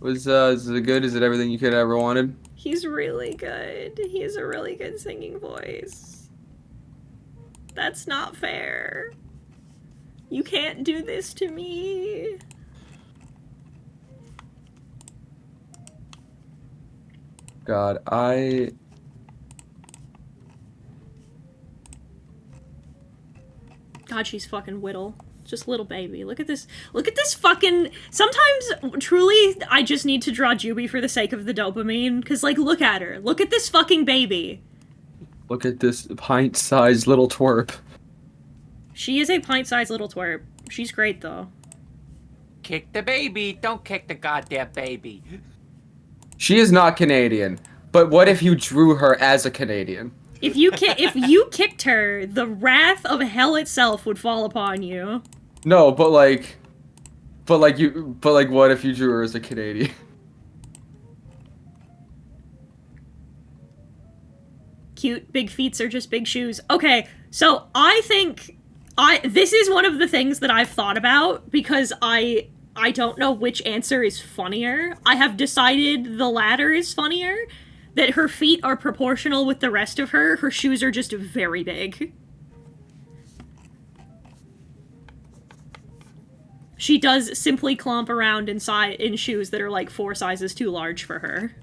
Is it good? Is it everything you could ever wanted? He's really good. He has a really good singing voice. That's not fair. You can't do this to me. God, God, she's fucking whittle. Just little baby. Look at this fucking... Sometimes, truly, I just need to draw Juby for the sake of the dopamine. Because, like, look at her. Look at this fucking baby. Look at this pint-sized little twerp. She is a pint-sized little twerp. She's great, though. Kick the baby. Don't kick the goddamn baby. She is not Canadian. But what if you drew her as a Canadian? If you kicked her, the wrath of hell itself would fall upon you. No, but what if you drew her as a Canadian? Cute, big feet are just big shoes. Okay, so I think this is one of the things that I've thought about because I don't know which answer is funnier. I have decided the latter is funnier. That her feet are proportional with the rest of her. Her shoes are just very big. She does simply clomp around in shoes that are like 4 sizes too large for her.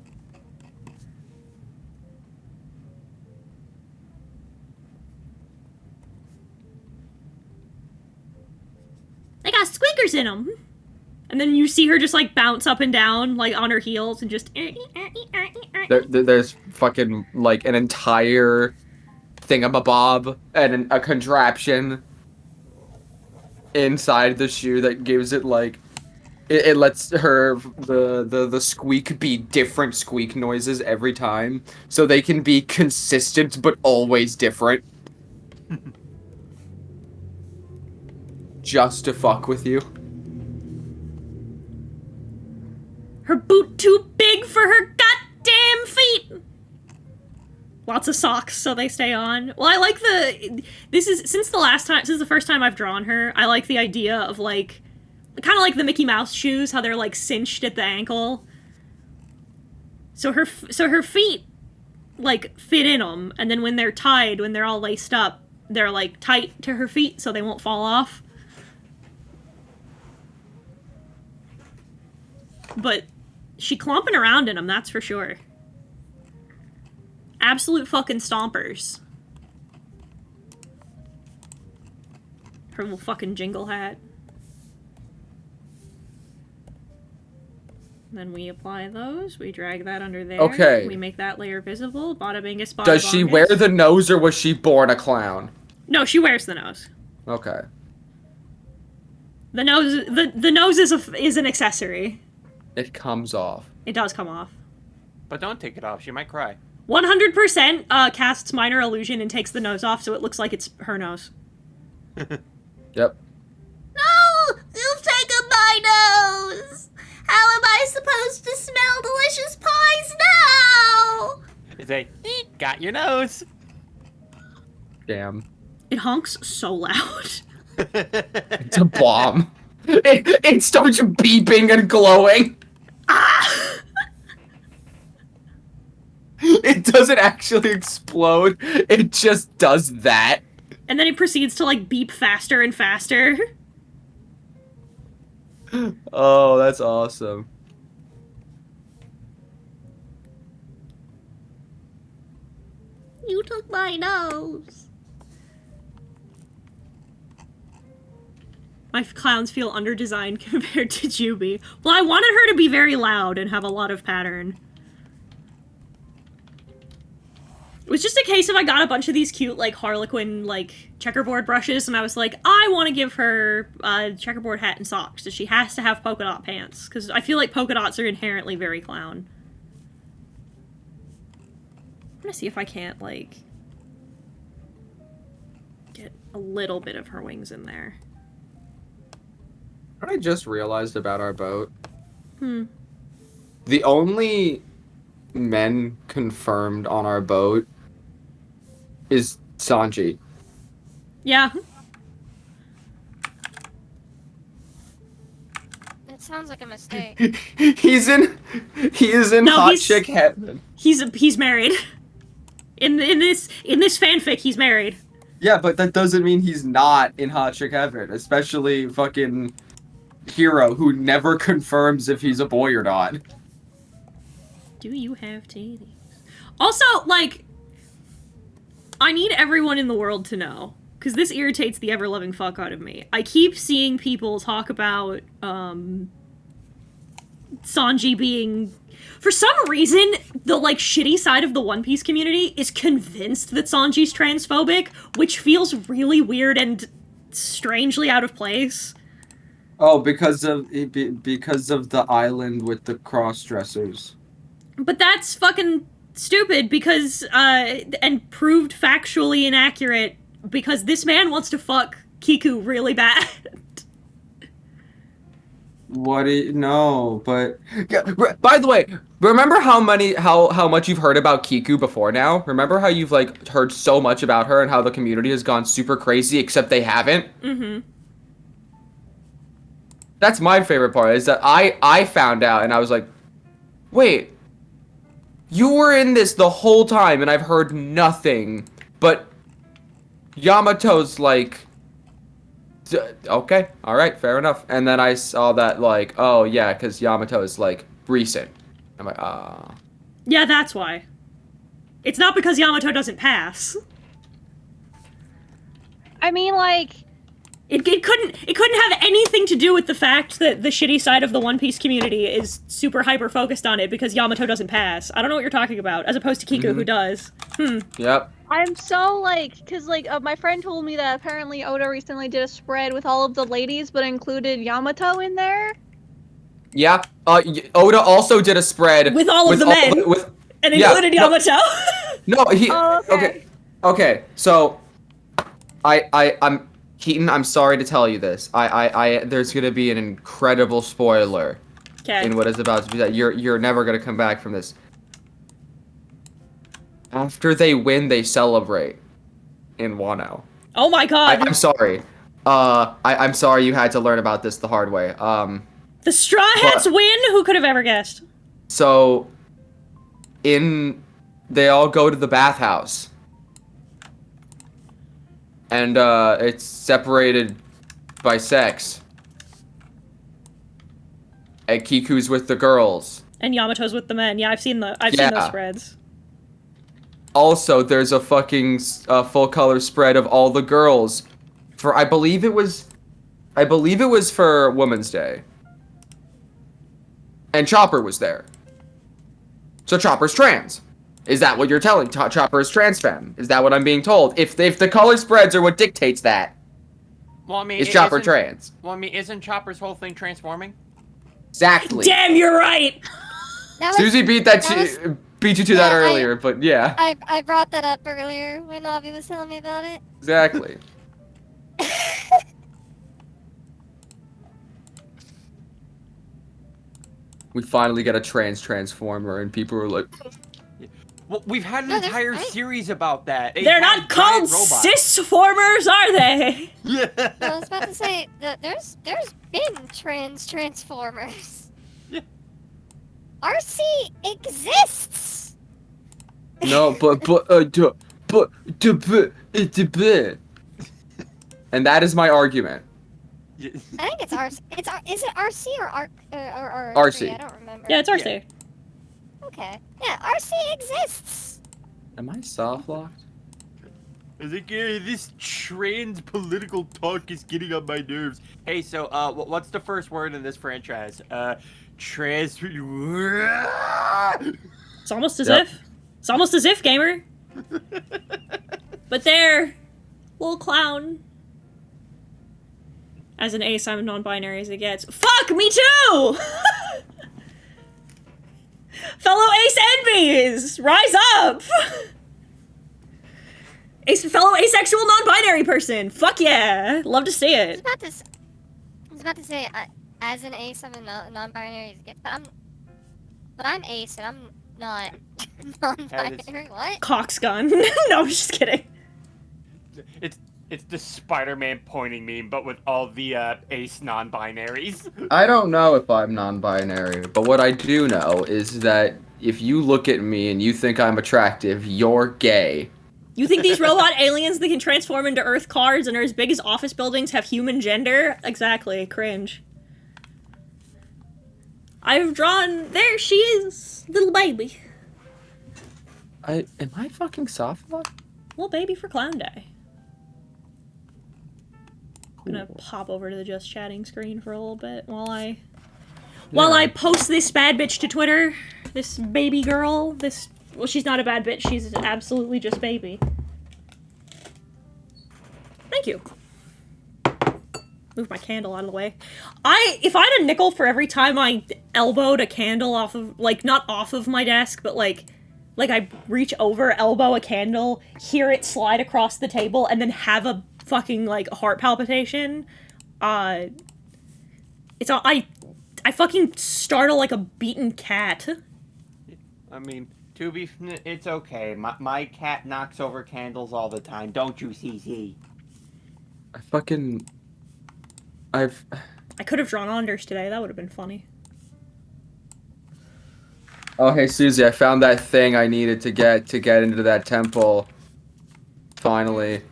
They got squeakers in them. And then you see her just, like, bounce up and down, like, on her heels, and just... There's fucking, like, an entire thingamabob and a contraption inside the shoe that gives it, like, It lets her the squeak be different squeak noises every time, so they can be consistent but always different. Just to fuck with you. Her boot too big for her goddamn feet! Lots of socks so they stay on. Well, I like since the first time I've drawn her, I like the idea of like, kind of like the Mickey Mouse shoes, how they're like cinched at the ankle. So her feet like fit in them, and then when they're tied, when they're all laced up, they're like tight to her feet so they won't fall off. But she clomping around in them, that's for sure. Absolute fucking stompers. Her little fucking jingle hat. Then we apply those, we drag that under there. Okay. We make that layer visible. Bada bingus, bada Does she bongus. wear the nose or was she born a clown? No, she wears the nose. Okay. The nose is an accessory. It comes off. It does come off. But don't take it off. She might cry. 100% casts minor illusion and takes the nose off so it looks like it's her nose. Yep. No! You've taken my nose! How am I supposed to smell delicious pies now? They say, got your nose. Damn. It honks so loud. It's a bomb. It starts beeping and glowing. Ah! It doesn't actually explode. It just does that. And then it proceeds to like beep faster and faster. Oh, that's awesome. You took my nose. My clowns feel underdesigned compared to Juby. Well, I wanted her to be very loud and have a lot of pattern. It was just a case of I got a bunch of these cute, like, Harlequin, like, checkerboard brushes, and I was like, I want to give her a checkerboard hat and socks, so she has to have polka dot pants, because I feel like polka dots are inherently very clown. I'm gonna see if I can't, like, get a little bit of her wings in there. What I just realized about our boat. Hmm. The only men confirmed on our boat is Sanji. Yeah. It sounds like a mistake. He is in No, hot he's- chick heaven. He's married. In this fanfic, he's married. Yeah, but that doesn't mean he's not in hot chick heaven, especially fucking Hero, who never confirms if he's a boy or not. Do you have titties? Also, like, I need everyone in the world to know, because this irritates the ever-loving fuck out of me. I keep seeing people talk about, Sanji being... For some reason, the, like, shitty side of the One Piece community is convinced that Sanji's transphobic, which feels really weird and strangely out of place. Oh, because of the island with the cross-dressers. But that's fucking stupid because, and proved factually inaccurate because this man wants to fuck Kiku really bad. No, but... Yeah, by the way, remember how much you've heard about Kiku before now? Remember how you've, like, heard so much about her and how the community has gone super crazy, except they haven't? Mm-hmm. That's my favorite part, is that I found out and I was like, wait, you were in this the whole time and I've heard nothing, but Yamato's like, okay, alright, fair enough. And then I saw that, like, oh yeah, because Yamato is, like, recent. I'm like, ah. Yeah, that's why. It's not because Yamato doesn't pass. I mean, like, It couldn't have anything to do with the fact that the shitty side of the One Piece community is super hyper focused on it because Yamato doesn't pass. I don't know what you're talking about, as opposed to Kiku, who does. Yep. I'm so, like, because, like, my friend told me that apparently Oda recently did a spread with all of the ladies, but included Yamato in there. Yeah. Oda also did a spread With all of the men. And included Yamato. No, he. Oh, okay. Okay. So, I'm Keaton. I'm sorry to tell you this. There's gonna be an incredible spoiler in what is about to be that. You're never gonna come back from this. After they win, they celebrate in Wano. Oh my god. I'm sorry. I'm sorry you had to learn about this the hard way. The Straw Hats win? Who could have ever guessed? So, they all go to the bathhouse. And, it's separated by sex. And Kiku's with the girls. And Yamato's with the men. Yeah, I've seen those spreads. Also, there's a fucking full color spread of all the girls for I believe it was for Women's Day. And Chopper was there. So Chopper's trans. Is that what you're telling? Chopper is trans femme. Is that what I'm being told? If the color spreads are what dictates that. Well, I mean, is Chopper trans? Well, I mean, isn't Chopper's whole thing transforming? Exactly. Damn, you're right. Susie beat you to that earlier, but yeah. I brought that up earlier when Avi was telling me about it. Exactly. We finally get a transformer, and people are like, well, we've had an entire series about that. They're not called cisformers, are they? Yeah. I was about to say that there's been transformers. Yeah. RC exists. no, and that is my argument. I think it's RC. Is it RC or RC? I don't remember. Yeah, it's RC. Yeah. Okay. Yeah, RC exists. Am I soft locked? I think this trans political talk is getting on my nerves. Hey, so what's the first word in this franchise? Trans. It's almost as if. It's almost as if, gamer. But there, little clown. As an ace, I'm non-binary as it gets. Fuck, me too! Fellow ace envies! Rise up! Fellow asexual non-binary person! Fuck yeah! Love to see it. I was about to say, as an ace, I'm a non-binary as it gets, but I'm ace and I'm not non-binary. What? Cox gun. No, I'm just kidding. It's the Spider-Man pointing meme, but with all the ace non-binaries. I don't know if I'm non-binary, but what I do know is that if you look at me and you think I'm attractive, you're gay. You think these robot aliens that can transform into Earth cars and are as big as office buildings have human gender? Exactly. Cringe. I've drawn... There she is! Little baby. Am I fucking soft locked? Little baby for Clown Day. I'm gonna pop over to the just chatting screen for a little bit while I post this bad bitch to Twitter. This baby girl. Well, she's not a bad bitch. She's absolutely just baby. Thank you. Move my candle out of the way. If I had a nickel for every time I elbowed a candle off of, like, not off of my desk, but like I reach over, elbow a candle, hear it slide across the table, and then have a fucking, like, heart palpitation, I fucking startle like a beaten cat. I mean, it's okay. My cat knocks over candles all the time, don't you, CC? I could have drawn Anders today, that would have been funny. Oh, hey, Susie, I found that thing I needed to get into that temple. Finally.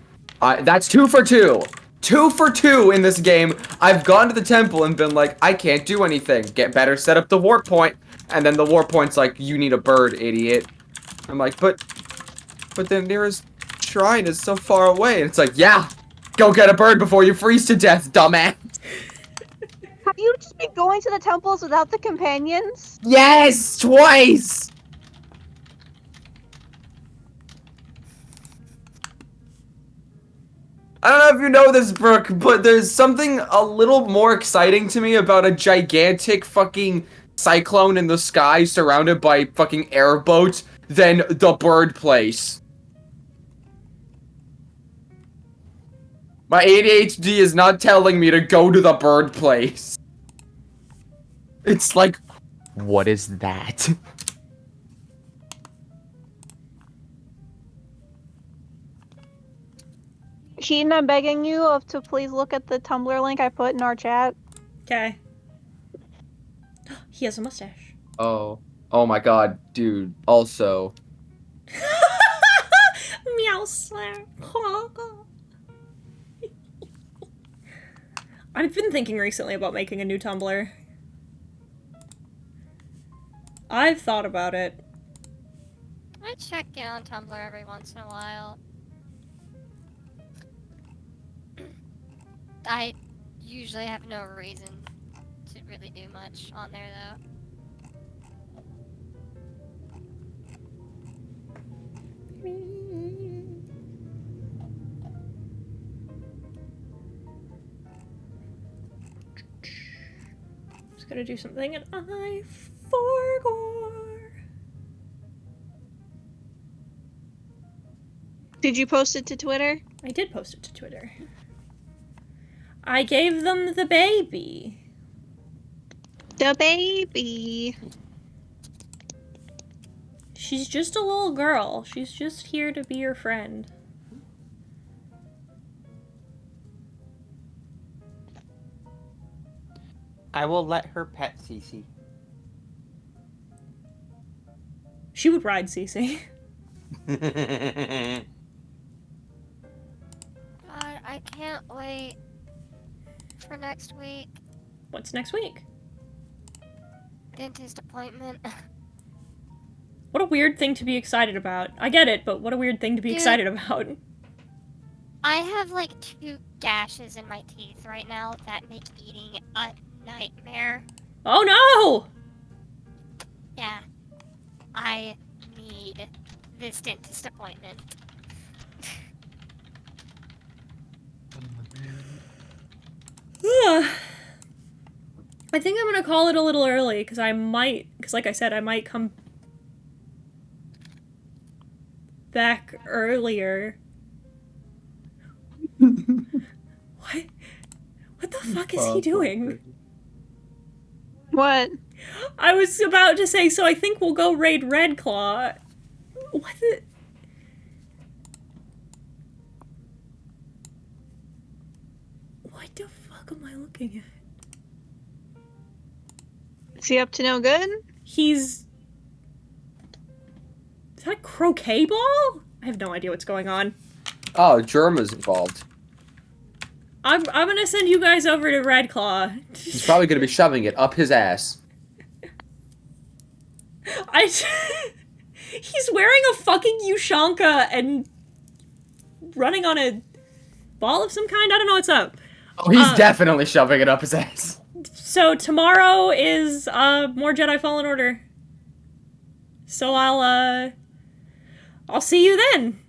That's 2 for 2. 2 for 2 in this game. I've gone to the temple and been like, I can't do anything. Get better, set up the warp point. And then the warp point's like, you need a bird, idiot. I'm like, but the nearest shrine is so far away. And it's like, yeah, go get a bird before you freeze to death, dumbass. Have you just been going to the temples without the companions? Yes, twice. I don't have if you know this, Brooke, but there's something a little more exciting to me about a gigantic fucking cyclone in the sky surrounded by fucking airboats than the bird place. My ADHD is not telling me to go to the bird place. It's like, what is that? Sheen, I'm begging you to please look at the Tumblr link I put in our chat. Okay. He has a mustache. Oh my god, dude. Also, Meow slap. I've been thinking recently about making a new Tumblr. I've thought about it. I check in on Tumblr every once in a while. I usually have no reason to really do much on there, though. Just gotta do something and I forgot. Did you post it to Twitter? I did post it to Twitter. I gave them the baby. The baby. She's just a little girl. She's just here to be your friend. I will let her pet Cece. She would ride Cece. God, I can't wait for next week. What's next week? Dentist appointment. What a weird thing to be excited about. I get it, but what a weird thing to be Dude. excited about. I have like 2 gashes in my teeth right now that make eating a nightmare. Oh no! Yeah. I need this dentist appointment. I think I'm gonna call it a little early, because like I said, I might come back earlier. What? What the fuck is he doing? What? I was about to say, so I think we'll go raid Red Claw. What the... What the fuck am I looking at? Is he up to no good? He's... Is that a croquet ball? I have no idea what's going on. oh, Germa's involved. I'm gonna send you guys over to Red Claw. He's probably gonna be shoving it up his ass. He's wearing a fucking Ushanka and running on a ball of some kind? I don't know what's up. Oh, he's definitely shoving it up his ass. So tomorrow is more Jedi Fallen Order. So I'll see you then.